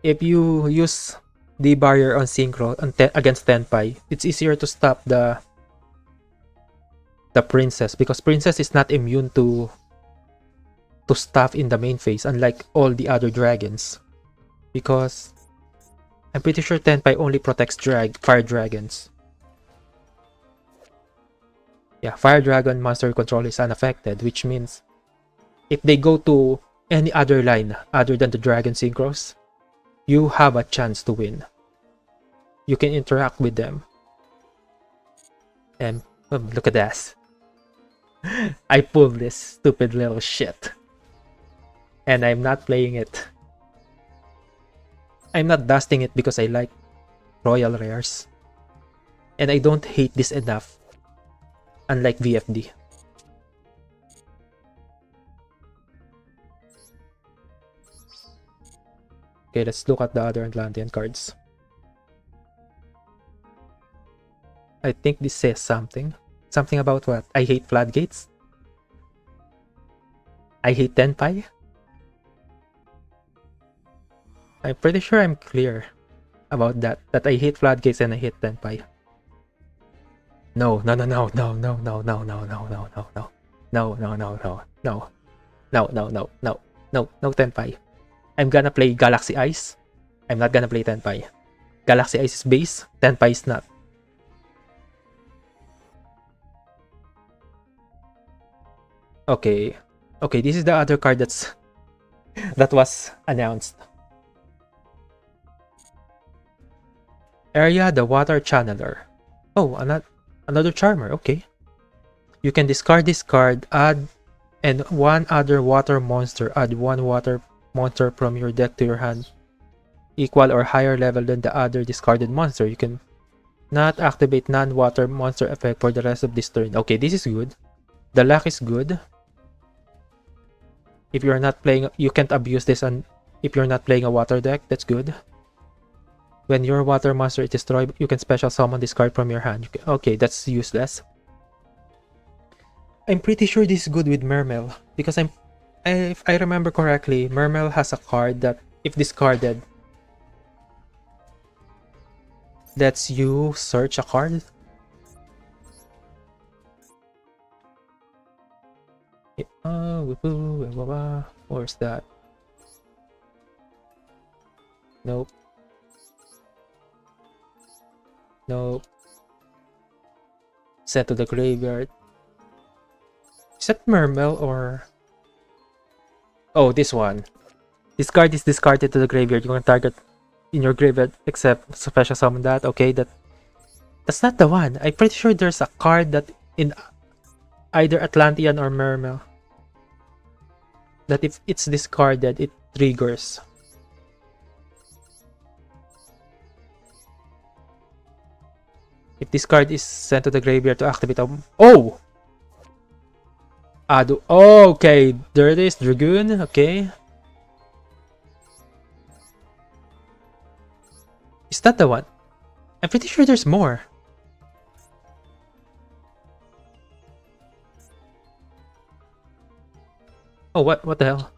If you use the barrier on Synchro against Tenpai, it's easier to stop the Princess, because Princess is not immune to stuff in the main phase, unlike all the other dragons. Because I'm pretty sure Tenpai only protects fire dragons. Yeah, fire dragon monster control is unaffected, which means if they go to any other line other than the dragon synchros, you have a chance to win. You can interact with them. And oh, look at this. I pulled this stupid little shit. And I'm not playing it. I'm not dusting it because I like royal rares. And I don't hate this enough. Unlike VFD. Okay, let's look at the other Atlantean cards. I think this says something. Something about what? I hate floodgates? I hate Tenpai? I'm pretty sure I'm clear about that. That I hate floodgates and I hate Tenpai. No, no, no, no, no, no, no, no, no, no, no, no, no. No, no, no, no, no. No, no, no, no, no, no Tenpai. I'm gonna play Galaxy Ice. I'm not gonna play Tenpai. Galaxy Ice is base, Tenpai is not. Okay. Okay, this is the other card that was announced. Area the Water Channeler. Oh, another Charmer, okay. You can discard this card, add and one other water monster. Add one water monster from your deck to your hand. Equal or higher level than the other discarded monster. You can not activate non-water monster effect for the rest of this turn. Okay, this is good. The luck is good. If you're not playing, you can't abuse this on if you're not playing a water deck, that's good. When your water monster is destroyed, you can special summon this card from your hand. Okay, that's useless. I'm pretty sure this is good with Mermel because if I remember correctly, Mermel has a card that if discarded lets you search a card. Where's that? Nope. Nope. Sent to the graveyard. Is that Mermel or... Oh, this one. This card is discarded to the graveyard. You can target in your graveyard except special summon that. Okay, that's not the one. I'm pretty sure there's a card that in either Atlantean or Mermel that if it's discarded, it triggers. If this card is sent to the graveyard to activate a... Oh! Oh, okay, there it is, Dragoon, okay. Is that the one? I'm pretty sure there's more. Oh, what the hell?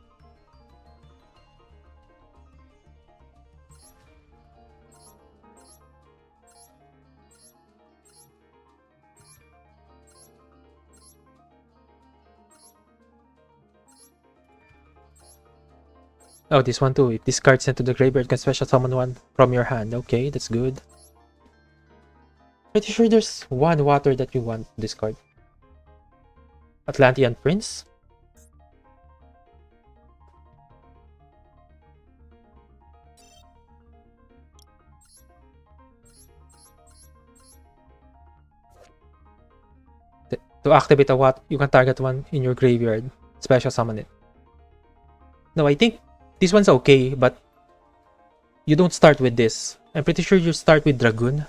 Oh, this one too. If this card sent to the graveyard, you can special summon one from your hand. Okay, that's good. Pretty sure there's one water that you want to discard. Atlantean Prince? To activate a water, you can target one in your graveyard. Special summon it. No, I think this one's okay, but you don't start with this. I'm pretty sure you start with Dragoon.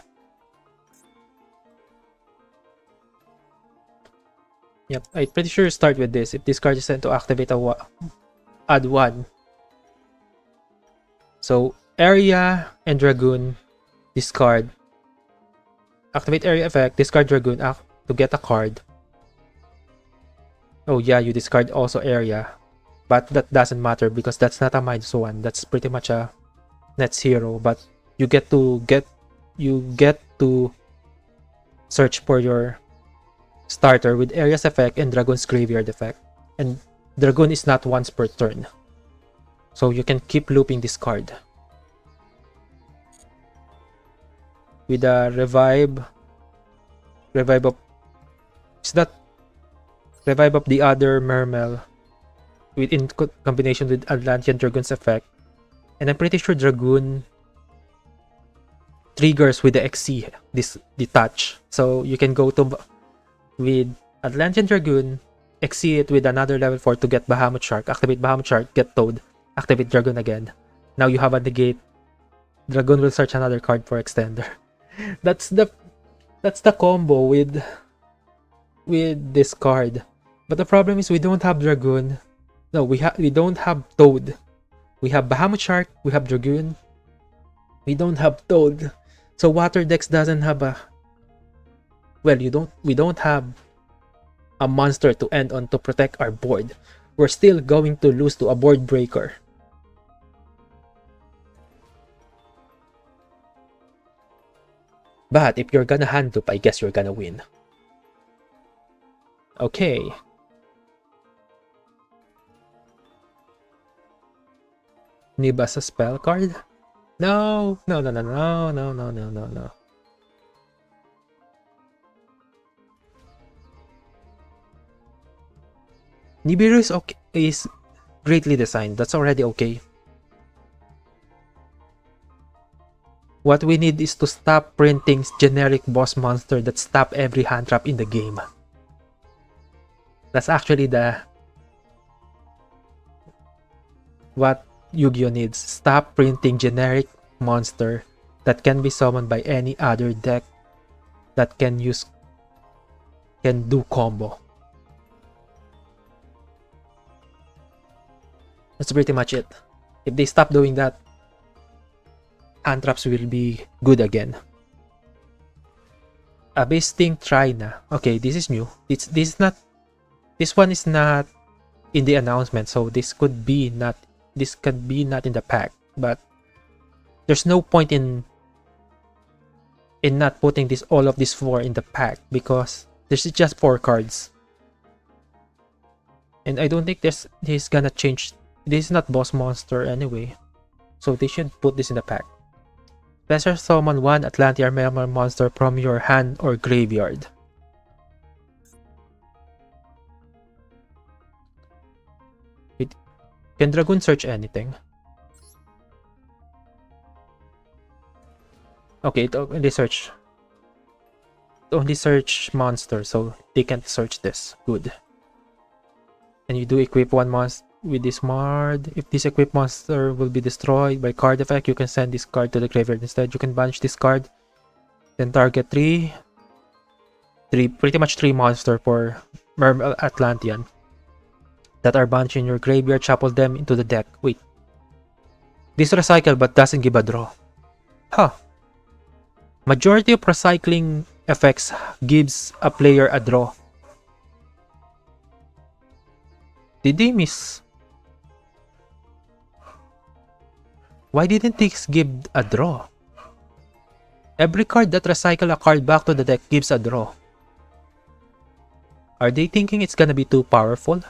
Yep, I'm pretty sure you start with this. If this card is sent to activate add one. So, Area and Dragoon, discard. Activate Area effect, discard Dragoon to get a card. Oh yeah, you discard also Area. But that doesn't matter because that's not a -1. That's pretty much a net 0. But you get to search for your starter with Area's effect and Dragoon's graveyard effect. And Dragoon is not once per turn. So you can keep looping this card. With a revive of... Is that revive of the other Mermel in combination with Atlantean Dragoon's effect. And I'm pretty sure Dragoon triggers with the XC, this detach. So you can go to with Atlantean Dragoon, XC it with another level 4 to get Bahamut Shark, activate Bahamut Shark, get Toad, activate Dragoon again. Now you have a negate Dragoon will search another card for extender. That's the combo with this card. But the problem is we don't have Dragoon. No, we don't have Toad. We have Bahamut Shark, we have Dragoon. We don't have Toad. So Water Dex doesn't have a... Well, we don't have a monster to end on to protect our board. We're still going to lose to a board breaker. But if you're gonna hand loop, I guess you're gonna win. Okay. Nib as a spell card? No, no, no, no, no, no, no, no, no, no. Nibiru is okay, is greatly designed. That's already okay. What we need is to stop printing generic boss monster that stop every hand trap in the game. That's actually what Yu-Gi-Oh needs. Stop printing generic monster that can be summoned by any other deck that can do combo. That's pretty much it. If they stop doing that, hand traps will be good again. Abyss Sting try na. Okay, this is new. This one is not in the announcement, so this could be not in the pack. But there's no point in not putting all of these 4 in the pack because this is just 4 cards. And I don't think this is gonna change. This is not boss monster anyway, so they should put this in the pack. Special summon 1 Atlantean Mermaid monster from your hand or graveyard. Can Dragoon search anything? Okay, it only search monster, so they can't search this. Good. And you do equip 1 monster with this Mard. If this equipped monster will be destroyed by card effect, you can send this card to the graveyard instead. You can banish this card. Then target 3 pretty much 3 monster for Mermaid Atlantean that are banished in your graveyard. Shuffle them into the deck. Wait. This recycle but doesn't give a draw. Huh. Majority of recycling effects gives a player a draw. Did they miss? Why didn't this give a draw? Every card that recycle a card back to the deck gives a draw. Are they thinking it's gonna be too powerful?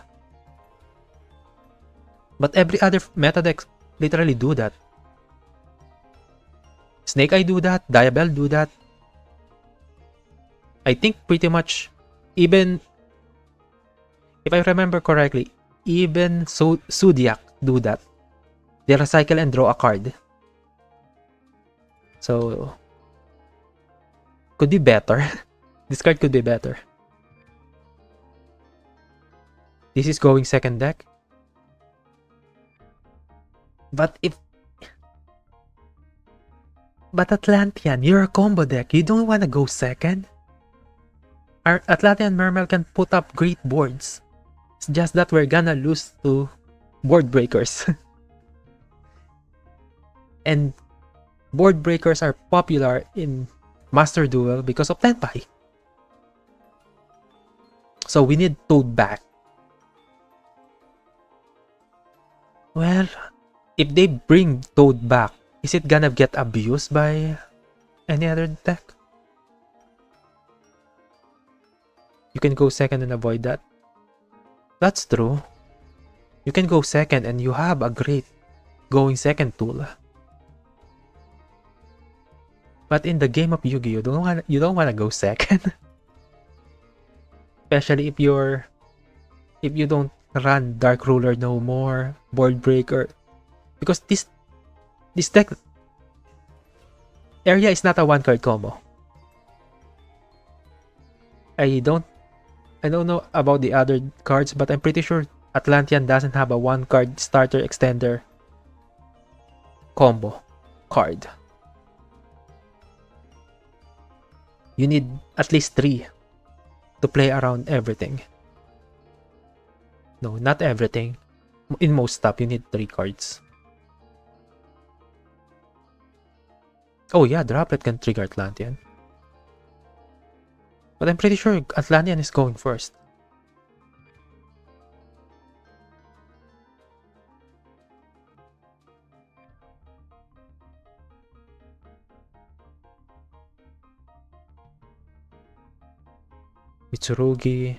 But every other meta deck literally do that. Snake Eye do that, Diabell do that. I think pretty much, even if I remember correctly, even Zodiac do that. They recycle and draw a card. So, could be better. This card could be better. This is going second deck. But Atlantean, you're a combo deck. You don't want to go second. Our Atlantean Mermaid can put up great boards. It's just that we're gonna lose to board breakers. And board breakers are popular in Master Duel because of Tenpai. So we need Toad back. Well, if they bring Toad back, is it gonna get abused by any other deck? You can go second and avoid that. That's true. You can go second and you have a great going second tool. But in the game of Yu-Gi-Oh, you don't wanna go second. Especially if you don't run Dark Ruler no more, Board Breaker. Because this deck area is not a 1-card combo. I don't know about the other cards, but I'm pretty sure Atlantean doesn't have a 1-card starter extender combo card. You need at least 3 to play around everything. No, not everything. In most stuff, you need 3 cards. Oh yeah, Droplet can trigger Atlantean. But I'm pretty sure Atlantean is going first. Mitsurugi.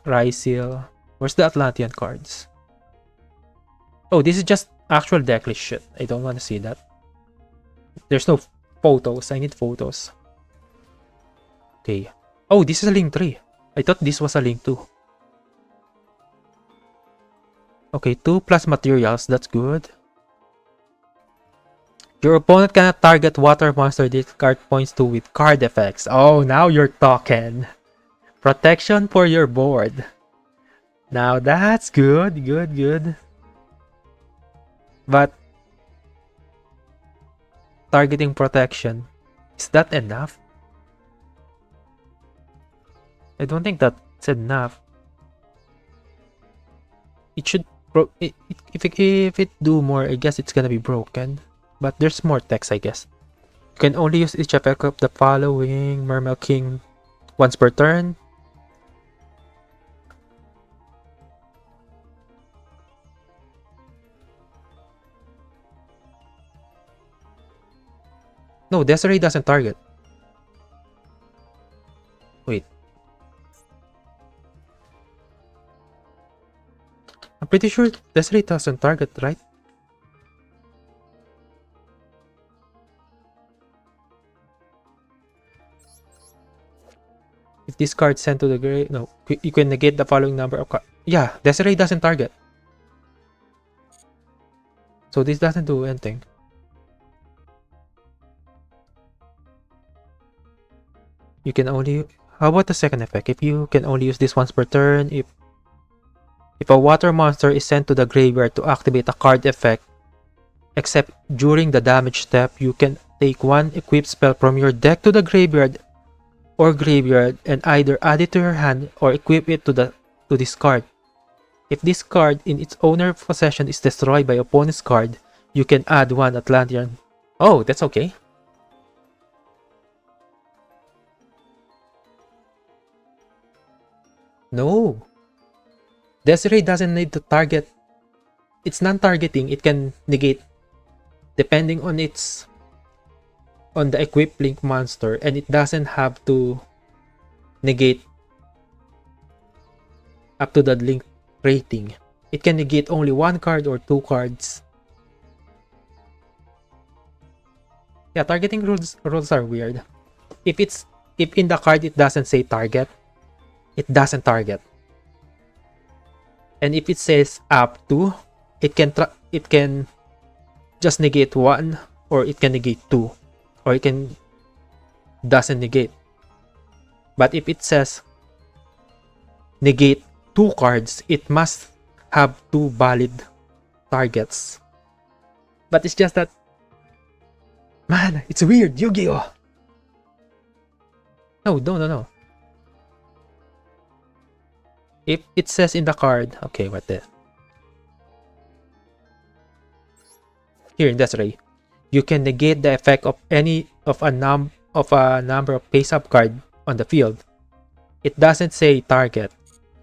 Raisil. Where's the Atlantean cards? Oh, this is just actual decklist shit. I don't want to see that. There's no photos. I need photos. Okay. Oh, this is a Link 3. I thought this was a Link 2. Okay, 2 plus materials. That's good. Your opponent cannot target water monster this card points to with card effects. Oh, now you're talking. Protection for your board. Now that's good, good. But targeting protection, is that enough? I don't think that's enough. It should if it do more, I guess it's gonna be broken. But there's more text, I guess. You can only use each effect of the following Mermail King once per turn. No, Desiree doesn't target. Wait. I'm pretty sure Desiree doesn't target, right? If this card sent to the grave, no, you can negate the following number of cards. Yeah, Desiree doesn't target. So this doesn't do anything. You can only... How about the second effect? If you can only use this once per turn, if a water monster is sent to the graveyard to activate a card effect, except during the damage step, you can take 1 equipped spell from your deck to the graveyard or graveyard and either add it to your hand or equip it to this card. If this card in its owner's possession is destroyed by opponent's card, you can add 1 Atlantean. Oh, that's okay. No. Desiree doesn't need to target. It's non-targeting. It can negate depending on the equipped link monster, and it doesn't have to negate up to the link rating. It can negate only 1 card or 2 cards. Yeah, targeting rules are weird. If in the card it doesn't say target, it doesn't target. And if it says up to, it can just negate 1, or it can negate 2, or it can doesn't negate. But if it says negate 2 cards, it must have 2 valid targets. But it's just that, man, it's weird. Yu-Gi-Oh! No. If it says in the card, okay, what the? Here in Desiree, you can negate the effect of a number of face-up card on the field. It doesn't say target,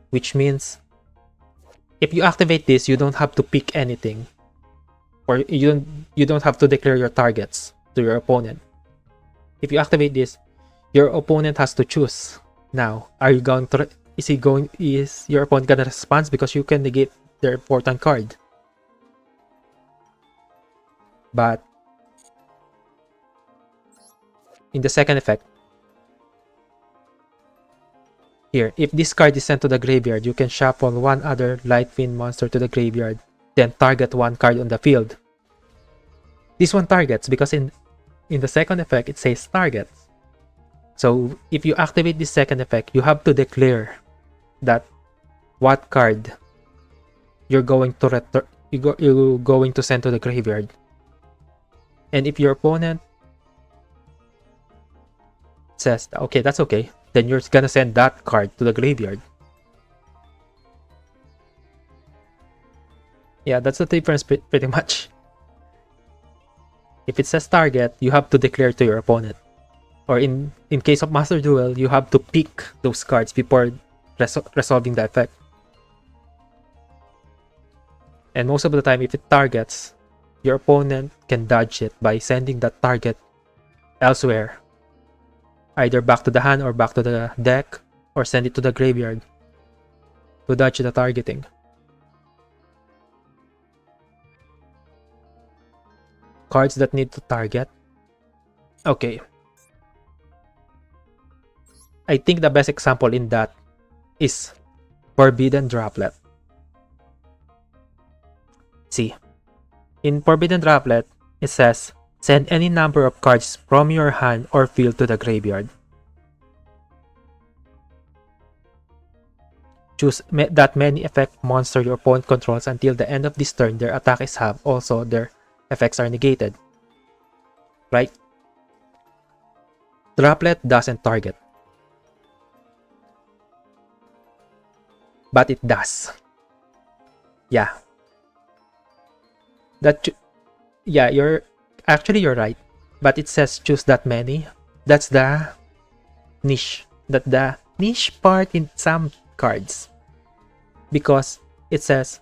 which means if you activate this, you don't have to pick anything, or you don't have to declare your targets to your opponent. If you activate this, your opponent has to choose. Now, are you going to? Is your opponent gonna respond because you can negate their important card? But in the second effect, here, if this card is sent to the graveyard, you can shuffle 1 other Lightfiend monster to the graveyard, then target 1 card on the field. This one targets because in the second effect it says targets. So if you activate this second effect, you have to declare that what card you're going to you're going to send to the graveyard. And if your opponent says, okay, that's okay. Then you're gonna send that card to the graveyard. Yeah, that's the difference pretty much. If it says target, you have to declare to your opponent. Or in case of Master Duel, you have to pick those cards before resolving the effect. And most of the time, if it targets, your opponent can dodge it by sending that target elsewhere. Either back to the hand or back to the deck, or send it to the graveyard to dodge the targeting. Cards that need to target. Okay. I think the best example in that is Forbidden Droplet. See, in Forbidden Droplet, it says, send any number of cards from your hand or field to the graveyard. Choose that many effect monster your opponent controls until the end of this turn. Their attack is half. Also, their effects are negated. Right? Droplet doesn't target. But it does. Yeah. Yeah, you're right. But it says choose that many. That's the niche. The niche part in some cards. Because it says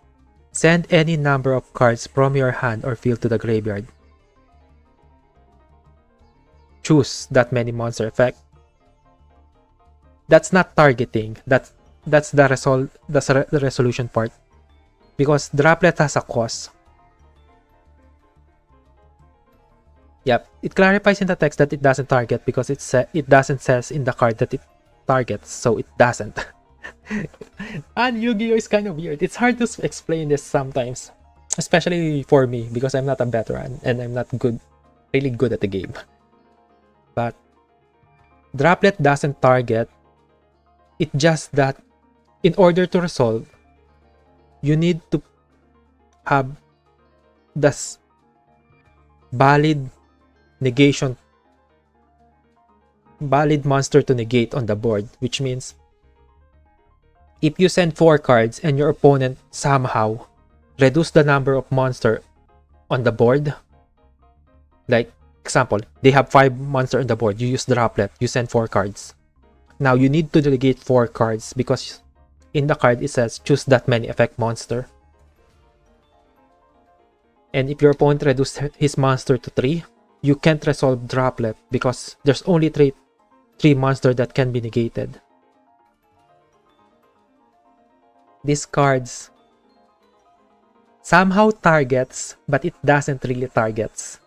send any number of cards from your hand or field to the graveyard. Choose that many monster effect. That's not targeting. That's the resolution part. Because Droplet has a cost. Yep, it clarifies in the text that it doesn't target because it doesn't says in the card that it targets, so it doesn't. And Yu-Gi-Oh is kind of weird. It's hard to explain this sometimes, especially for me because I'm not a veteran and I'm not really good at the game. But Droplet doesn't target. It's just that in order to resolve, you need to have this valid monster to negate on the board, which means if you send 4 cards and your opponent somehow reduce the number of monster on the board, like example, they have 5 monster on the board, you use Droplet, you send 4 cards. Now you need to negate 4 cards because in the card it says choose that many effect monster. And if your opponent reduces his monster to 3, you can't resolve Droplet because there's only 3 monsters that can be negated. These cards somehow targets, but it doesn't really targets.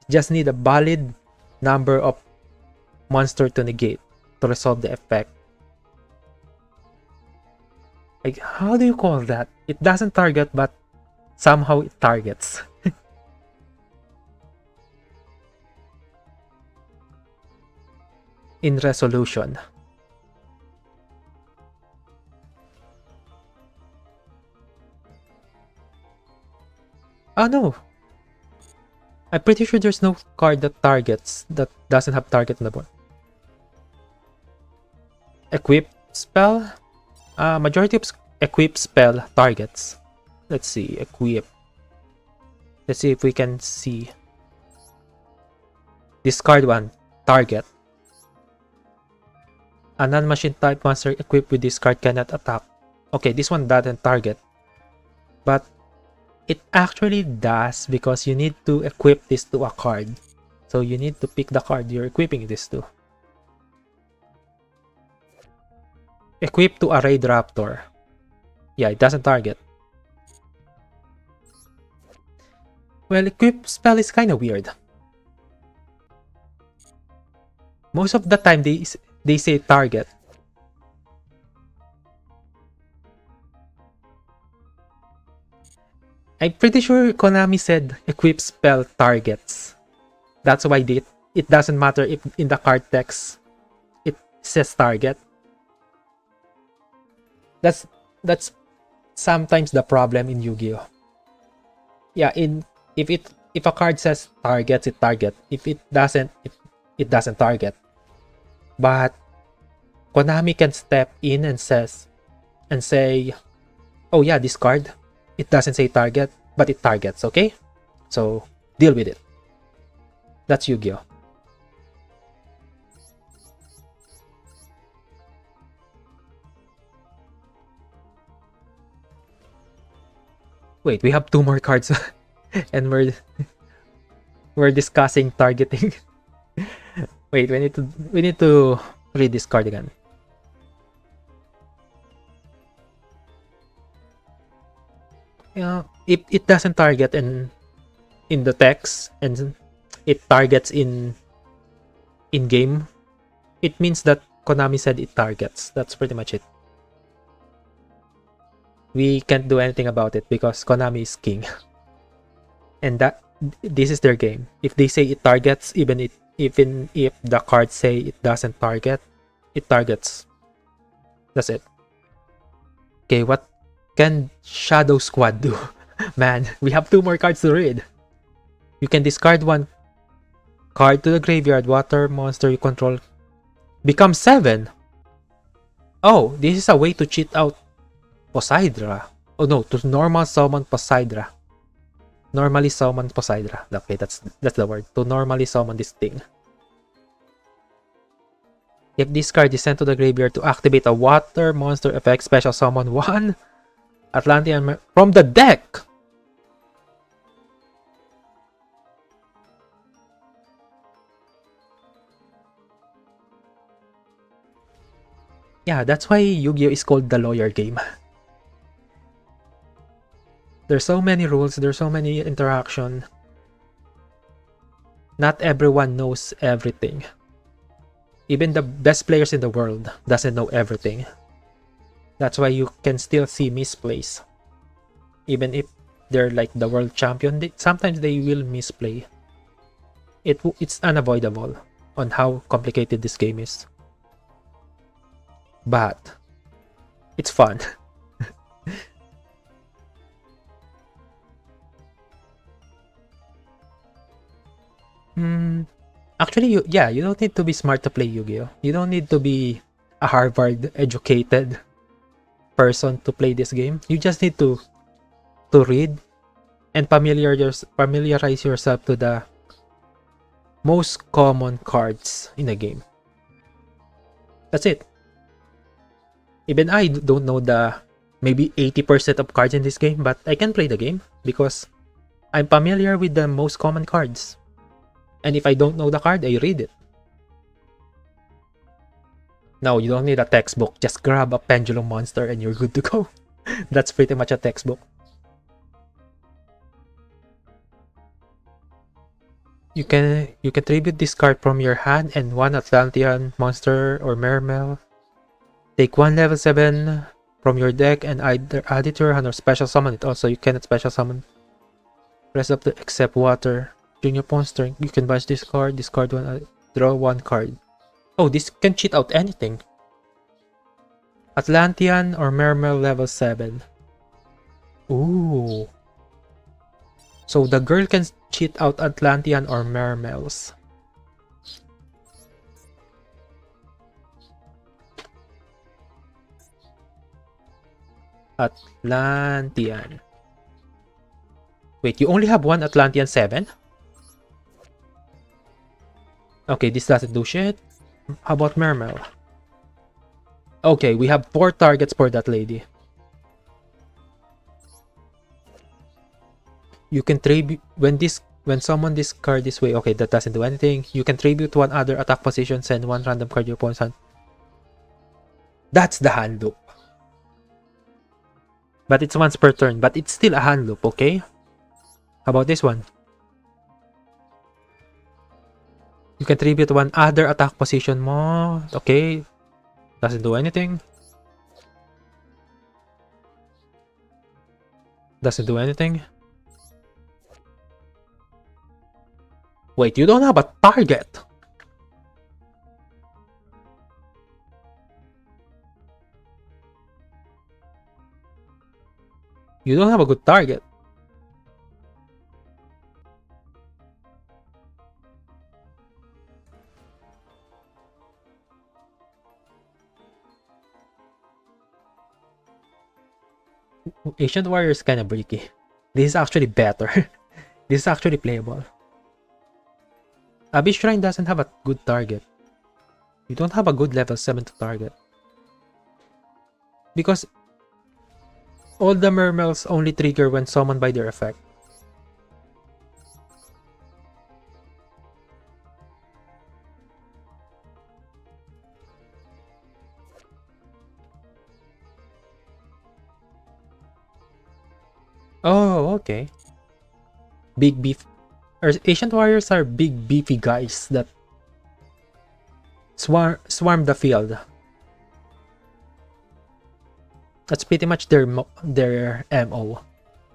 Just need a valid number of monster to negate to resolve the effect. Like, how do you call that? It doesn't target, but somehow it targets. In resolution. Oh no! I'm pretty sure there's no card that targets, that doesn't have target on the board. Equip spell? Majority of equip spell targets. Let's see, equip. Let's see if we can see. Discard 1, target. A non-machine type monster equipped with this card cannot attack. Okay, this one doesn't target. But it actually does because you need to equip this to a card. So you need to pick the card you're equipping this to. Equip to a Raid Raptor. Yeah, it doesn't target. Well, equip spell is kind of weird. Most of the time they say target. I'm pretty sure Konami said equip spell targets. That's why it doesn't matter if in the card text it says target. That's sometimes the problem in Yu-Gi-Oh. Yeah, if a card says targets, it target. If it doesn't, it doesn't target. But Konami can step in and say, oh yeah, this card, it doesn't say target, but it targets, okay? So deal with it. That's Yu-Gi-Oh! Wait, we have two more cards and we're discussing targeting. Wait, we need to read this card again. Yeah, if it doesn't target in the text and it targets in game, it means that Konami said it targets. That's pretty much it. We can't do anything about it because Konami is king. And that this is their game. If they say it targets, even if the cards say it doesn't target, it targets. That's it. Okay, what can Shadow Squad do? Man, we have two more cards to read. You can discard one card to the graveyard. Water monster you control becomes 7. Oh, this is a way to cheat out Poseidra. Oh no, to normal summon Poseidra. Normally summon Poseidra. Okay, that's the word. To normally summon this thing. If this card is sent to the graveyard to activate a water monster effect, special summon 1 Atlantean from the deck. Yeah, that's why Yu-Gi-Oh! Is called the lawyer game. There's so many rules, there's so many interaction. Not everyone knows everything. Even the best players in the world doesn't know everything. That's why you can still see misplays. Even if they're like the world champion, sometimes they will misplay. It's unavoidable on how complicated this game is. But it's fun. Actually, you don't need to be smart to play Yu-Gi-Oh! You don't need to be a Harvard-educated person to play this game. You just need to read and familiarize yourself to the most common cards in the game. That's it. Even I don't know the maybe 80% of cards in this game, but I can play the game because I'm familiar with the most common cards. And if I don't know the card, I read it. No, you don't need a textbook. Just grab a pendulum monster and you're good to go. That's pretty much a textbook. You can tribute this card from your hand and one Atlantean monster or Mermail. Take one level 7 from your deck and either add it to your hand or special summon it. Also, you cannot special summon. Press up to accept water. During your pawn's turn, you can banish this card one, draw one card. Oh, this can cheat out anything. Atlantean or Mermail level 7. Ooh. So the girl can cheat out Atlantean or Mermails. Atlantean. Wait, you only have one Atlantean 7? Okay, this doesn't do shit. How about Mermail? Okay, we have 4 targets for that lady. You can tribute when someone discard this way. Okay, that doesn't do anything. You can tribute one other attack position, send one random card your opponent's hand. That's the hand loop. But it's once per turn, but it's still a hand loop, okay? How about this one? You can tribute one other attack position mo. Okay. Doesn't do anything. Doesn't do anything. Wait, you don't have a target. You don't have a good target. Ancient Warrior is kind of bricky. This is actually better. This is actually playable. Abyss Shrine doesn't have a good target. You don't have a good level 7 to target. Because all the Mermels only trigger when summoned by their effect. Oh, okay. Big beef. Ancient Warriors are big beefy guys that swarm the field. That's pretty much their MO.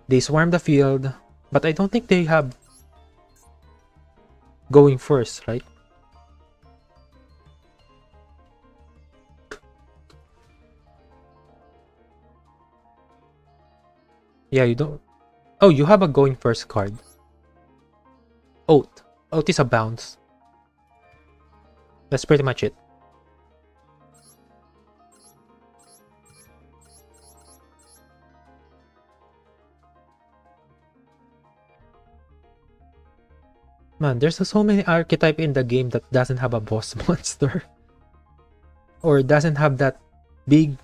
They swarm the field, but I don't think they have going first, right? Yeah, you don't. Oh, you have a going first card. Oath. Oath is a bounce. That's pretty much it. Man, there's so many archetype in the game that doesn't have a boss monster. Or doesn't have that big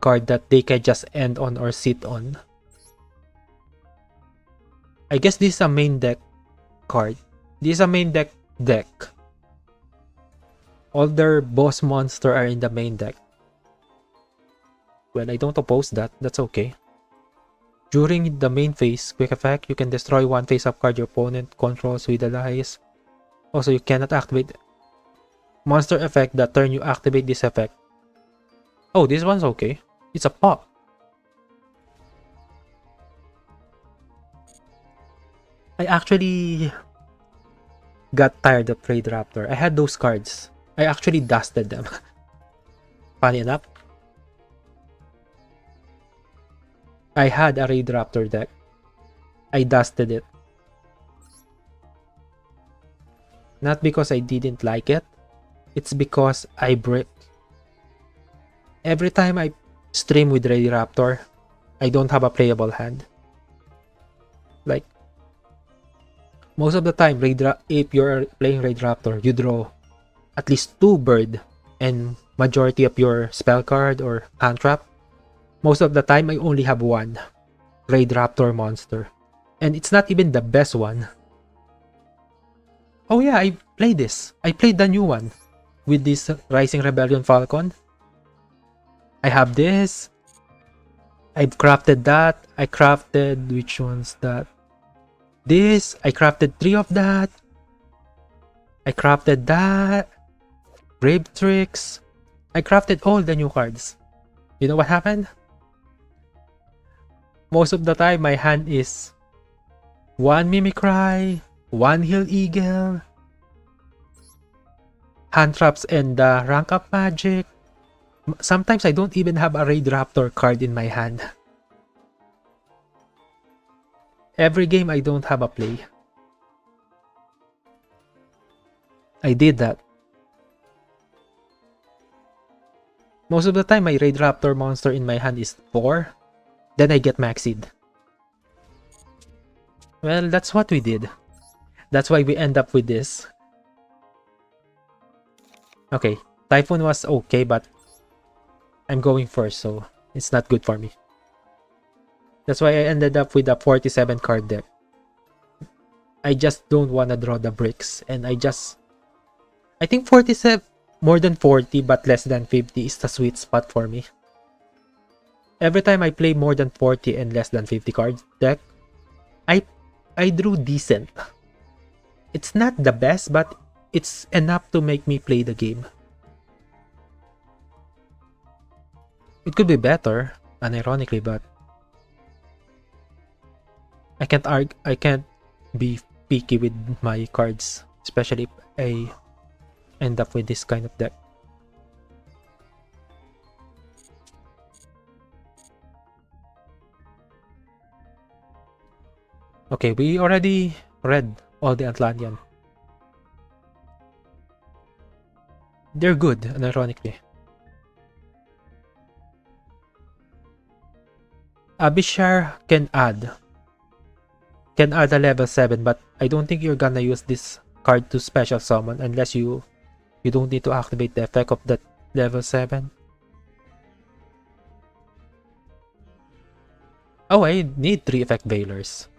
card that they can just end on or sit on. I guess this is a main deck card. This is a main deck. All their boss monster are in the main deck. Well, I don't oppose that. That's okay. During the main phase, quick effect, you can destroy one face-up card your opponent controls with allies. Also, you cannot activate monster effect that turn you activate this effect. Oh, this one's okay. It's a pop. I actually got tired of Raid Raptor. I had those cards. I actually dusted them. Funny enough. I had a Raid Raptor deck. I dusted it. Not because I didn't like it. It's because I break. Every time I stream with Raid Raptor, I don't have a playable hand. Like, most of the time, if you're playing Raid Raptor, you draw at least 2 bird and majority of your spell card or hand trap. Most of the time, I only have 1 Raid Raptor monster. And it's not even the best one. Oh yeah, I played this. I played the new one with this Rising Rebellion Falcon. I have this. I've crafted that. I crafted, which one's that? This. I crafted 3 of that. I crafted that. Brave Tricks. I crafted all the new cards. You know what happened? Most of the time, my hand is 1 Mimicry, 1 Heal Eagle, hand traps, and rank up magic. Sometimes I don't even have a Raid Raptor card in my hand. Every game I don't have a play. I did that. Most of the time, my Raid Raptor monster in my hand is 4. Then I get maxied. Well, that's what we did. That's why we end up with this. Okay, Typhoon was okay, but I'm going first, so it's not good for me. That's why I ended up with a 47 card deck. I just don't want to draw the bricks, and I think 47, more than 40 but less than 50 is the sweet spot for me. Every time I play more than 40 and less than 50 card deck, I drew decent. It's not the best, but it's enough to make me play the game. It could be better, unironically, but I can't be picky with my cards, especially if I end up with this kind of deck. Okay, we already read all the Atlantean. They're good, unironically. Abishar can add a level 7, but I don't think you're gonna use this card to special summon unless you don't need to activate the effect of that level 7. Oh, I need 3 effect Veilers.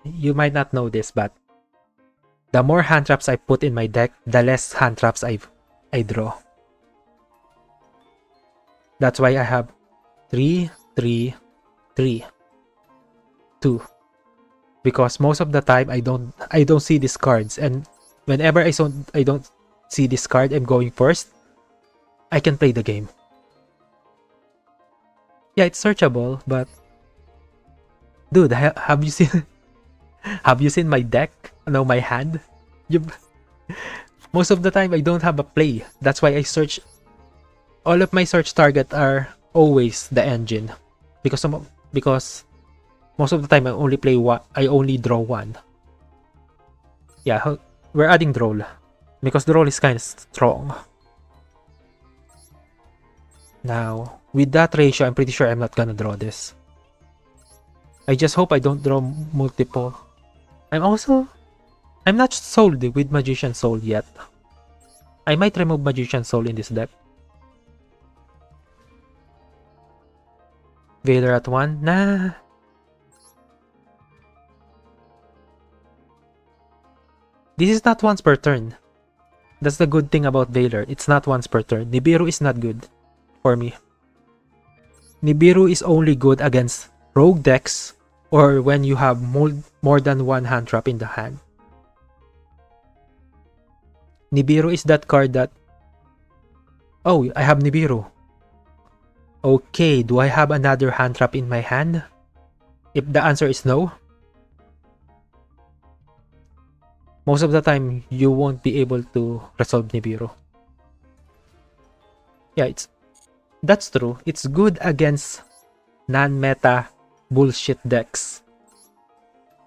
You might not know this, but the more hand traps I put in my deck, the less hand traps I draw. That's why I have 3, 3, 3, 2. Because most of the time I don't see these cards, and whenever I don't see this card, I'm going first. I can play the game. Yeah, it's searchable, but dude, have you seen have you seen my deck? No, my hand. Most of the time I don't have a play. That's why I search. All of my search target are always the engine, because most of the time I only play one. I only draw one. Yeah, we're adding Droll because Droll is kind of strong. Now, with that ratio, I'm pretty sure I'm not gonna draw this. I just hope I don't draw multiple. I'm not sold with Magician Soul yet. I might remove Magician Soul in this deck. Vader at 1? Nah. This is not once per turn. That's the good thing about Vader. It's not once per turn. Nibiru is not good for me. Nibiru is only good against rogue decks or when you have more than one hand trap in the hand. Nibiru is that card that... Oh, I have Nibiru. Okay, do I have another hand trap in my hand? If the answer is no, most of the time you won't be able to resolve Nibiru. Yeah, that's true. It's good against non-meta bullshit decks.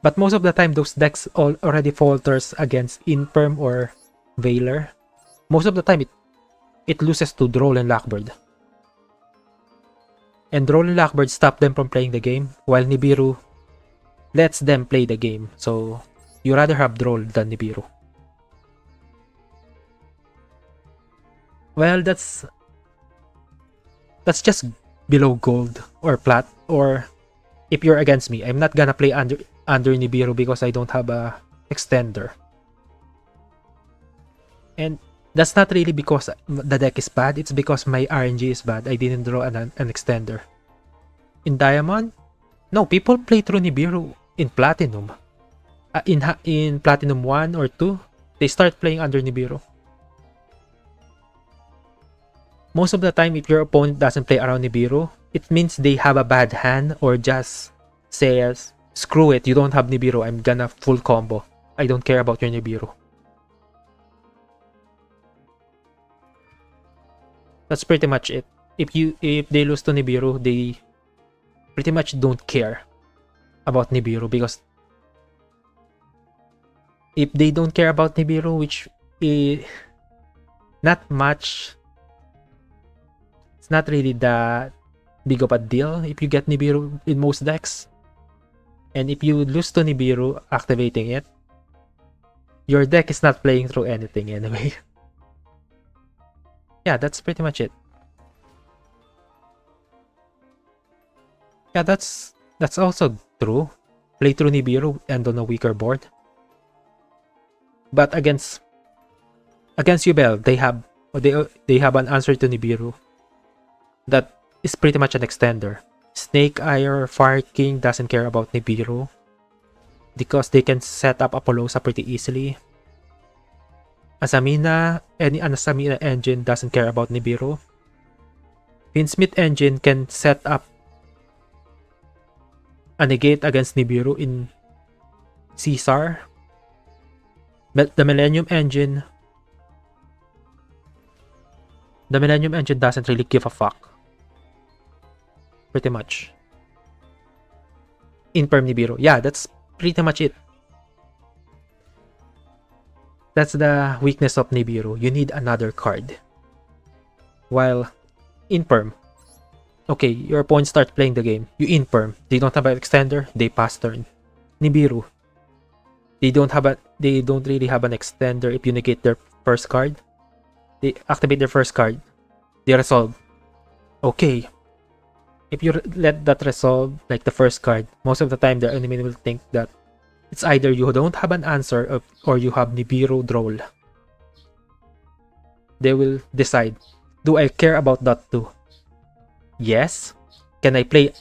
But most of the time those decks already falters against Infirm or Veiler. Most of the time it loses to Droll and Lockbird. And Droll and Lockbird stop them from playing the game, while Nibiru lets them play the game. So you rather have Droll than Nibiru. Well, that's just below gold or plat. Or if you're against me, I'm not gonna play under Nibiru because I don't have a extender. And that's not really because the deck is bad, it's because my RNG is bad. I didn't draw an extender. In Diamond, no, people play through Nibiru in Platinum. In Platinum 1 or 2, they start playing under Nibiru. Most of the time, if your opponent doesn't play around Nibiru, it means they have a bad hand or just says, screw it, you don't have Nibiru, I'm gonna full combo. I don't care about your Nibiru. That's pretty much it. If they lose to Nibiru, they pretty much don't care about Nibiru, because if they don't care about Nibiru, which not much, it's not really that big of a deal if you get Nibiru in most decks. And if you lose to Nibiru activating it, your deck is not playing through anything anyway. Yeah, that's pretty much it. Yeah, that's also true. Play through Nibiru and on a weaker board. But against Yubel, they have an answer to Nibiru that is pretty much an extender. Snake Eye or Fire King doesn't care about Nibiru because they can set up Apollosa pretty easily. Any Asamina engine doesn't care about Nibiru. Finsmith engine can set up a negate against Nibiru in Caesar. But the Millennium engine doesn't really give a fuck. Pretty much. Infirm Nibiru. Yeah, that's pretty much it. That's the weakness of Nibiru. You need another card. While in perm, okay, your opponent starts playing the game. You in perm. They don't have an extender. They pass turn. Nibiru. They don't really have an extender. If you negate their first card, they activate their first card. They resolve. Okay. If you let that resolve like the first card, most of the time the enemy will think that it's either you don't have an answer or you have Nibiru Droll. They will decide, do I care about that too? Yes. Can I play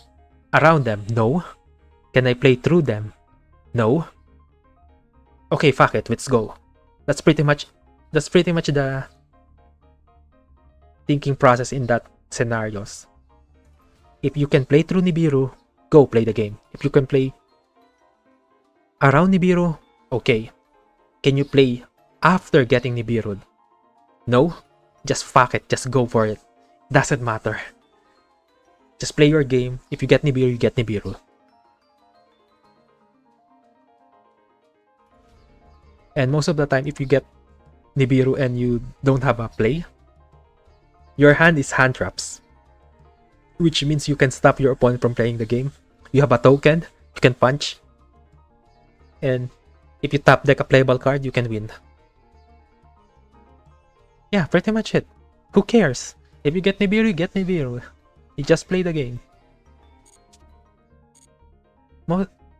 around them? No. Can I play through them? No. Okay, fuck it, let's go. That's pretty much the thinking process in that scenarios. If you can play through Nibiru, go play the game. If you can play around Nibiru, okay. Can you play after getting Nibiru? No? Just fuck it, just go for it. Doesn't matter. Just play your game. If you get Nibiru, you get Nibiru. And most of the time, if you get Nibiru and you don't have a play, your hand is hand traps, which means you can stop your opponent from playing the game. You have a token, you can punch, and if you tap deck a playable card, you can win. Yeah, pretty much it. Who cares? If you get Nibiru, you get Nibiru. You just play the game.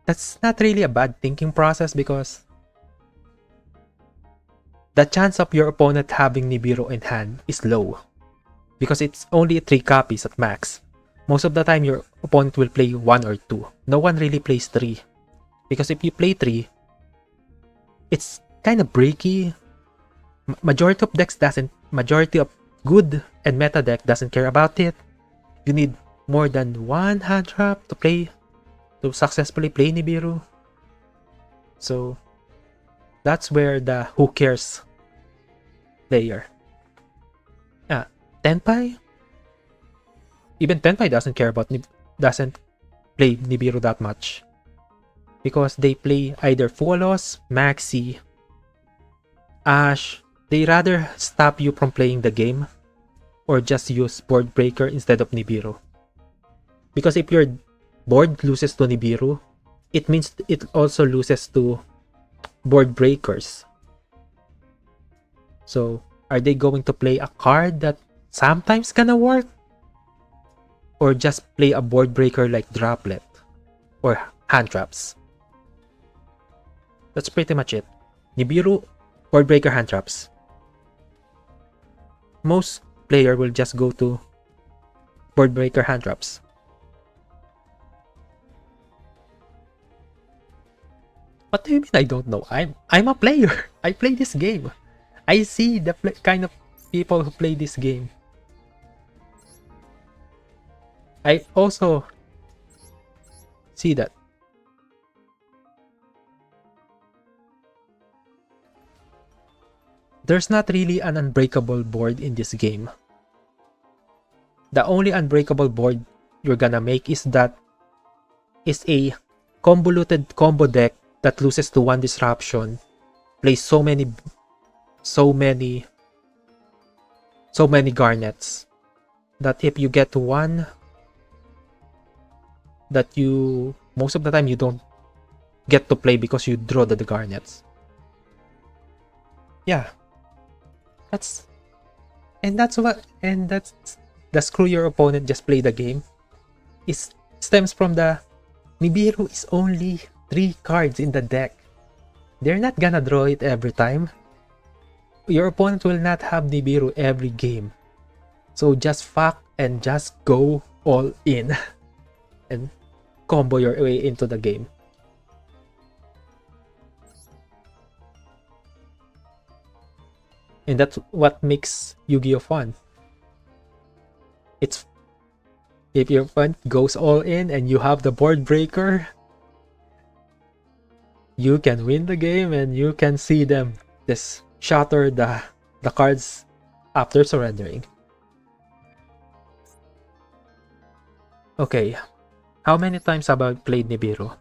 That's not really a bad thinking process because the chance of your opponent having Nibiru in hand is low. Because it's only 3 copies at max. Most of the time, your opponent will play 1 or 2. No one really plays 3. Because if you play 3, it's kind of breaky. Majority of good and meta deck doesn't care about it. You need more than 1 hand trap to successfully play Nibiru. So that's where the who cares player. Tenpai? Even Tenpai doesn't play Nibiru that much. Because they play either Fualos, Maxi, Ash. They rather stop you from playing the game or just use Board Breaker instead of Nibiru. Because if your board loses to Nibiru, it means it also loses to Board Breakers. So, are they going to play a card that sometimes gonna work? Or just play a Board Breaker like Droplet or Hand Traps? That's pretty much it. Nibiru, Board Breaker, Hand Traps. Most player will just go to Board Breaker, Hand Traps. What do you mean I don't know? I'm a player. I play this game. I see the kind of people who play this game. I also see that. There's not really an unbreakable board in this game. The only unbreakable board you're gonna make is a convoluted combo deck that loses to 1 disruption, plays so many garnets that if you get one that you most of the time you don't get to play because you draw the garnets. Yeah. That's the screw your opponent, just play the game. It stems from the Nibiru is only 3 cards in the deck. They're not gonna draw it every time. Your opponent will not have Nibiru every game. So just fuck and just go all in and combo your way into the game. And that's what makes Yu-Gi-Oh fun. It's if your opponent goes all in and you have the board breaker, you can win the game and you can see them just shatter the cards after surrendering. Okay, how many times have I played Nibiru?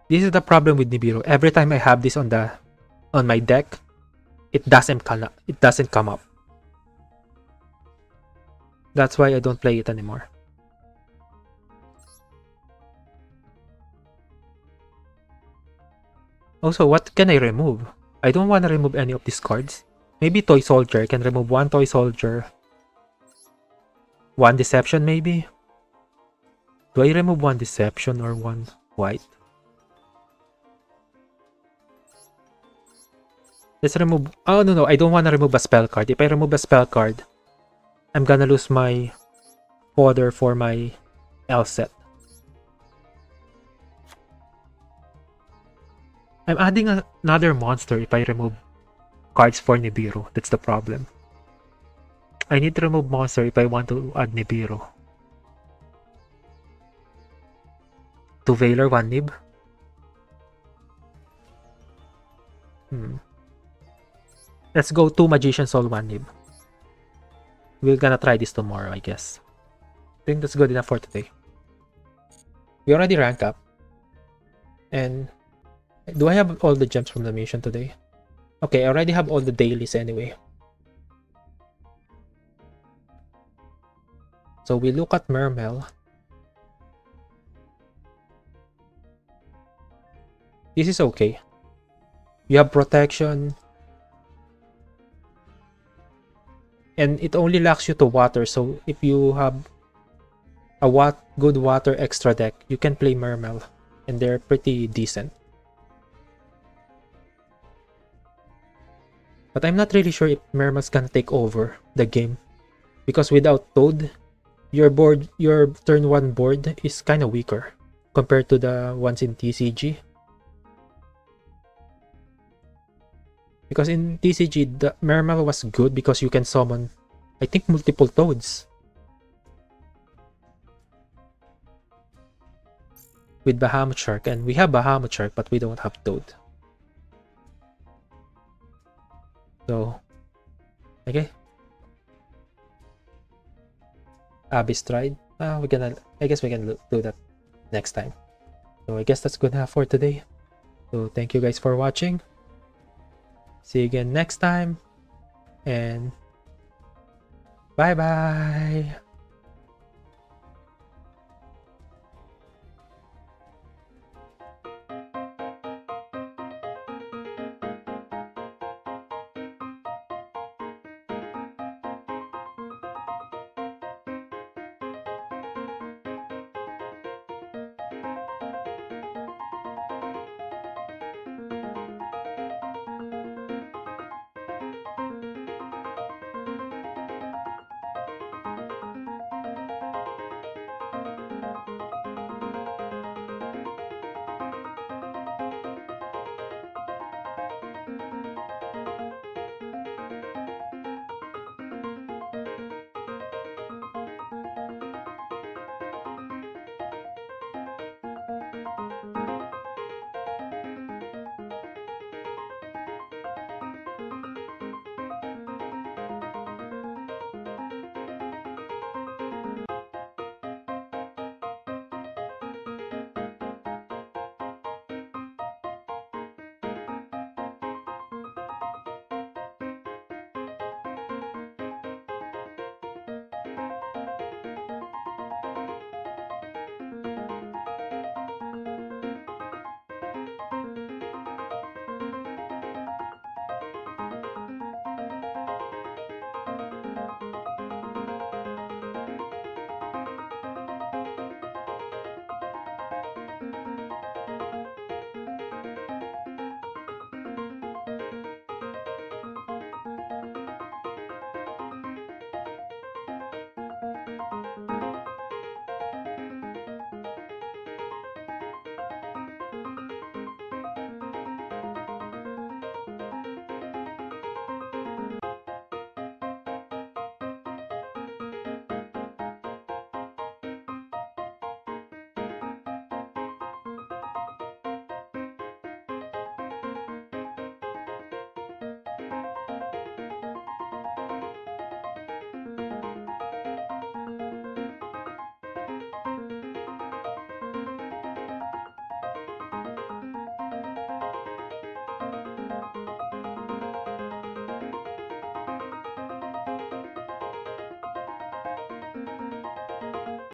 This is the problem with Nibiru. Every time I have this on my deck, it doesn't come up. That's why I don't play it anymore. Also, what can I remove? I don't want to remove any of these cards. Maybe Toy Soldier. I can remove one Toy Soldier. One Deception, maybe? Do I remove one Deception or one White? Let's remove... Oh, no, I don't want to remove a spell card. If I remove a spell card, I'm gonna lose my fodder for my L set. I'm adding another monster if I remove cards for Nibiru. That's the problem. I need to remove monster if I want to add Nibiru. 2 Veiler, 1 Nib. Let's go 2 Magician Soul, 1 Nib. We're gonna try this tomorrow, I guess. I think that's good enough for today. We already rank up. And do I have all the gems from the mission today? Okay, I already have all the dailies anyway. So we look at Mermel. This is okay. You have protection. And it only locks you to water, so if you have a good water extra deck, you can play Mermel. And they're pretty decent. But I'm not really sure if Mermel's gonna take over the game. Because without Toad, your turn 1 board is kinda weaker compared to the ones in TCG. Because in TCG, the Mermel was good because you can summon, I think, multiple Toads. With Bahamut Shark, and we have Bahamut Shark, but we don't have Toad. So, okay. Abyss Stride. I guess we can do that next time. So I guess that's good enough for today. So thank you guys for watching. See you again next time. And bye bye.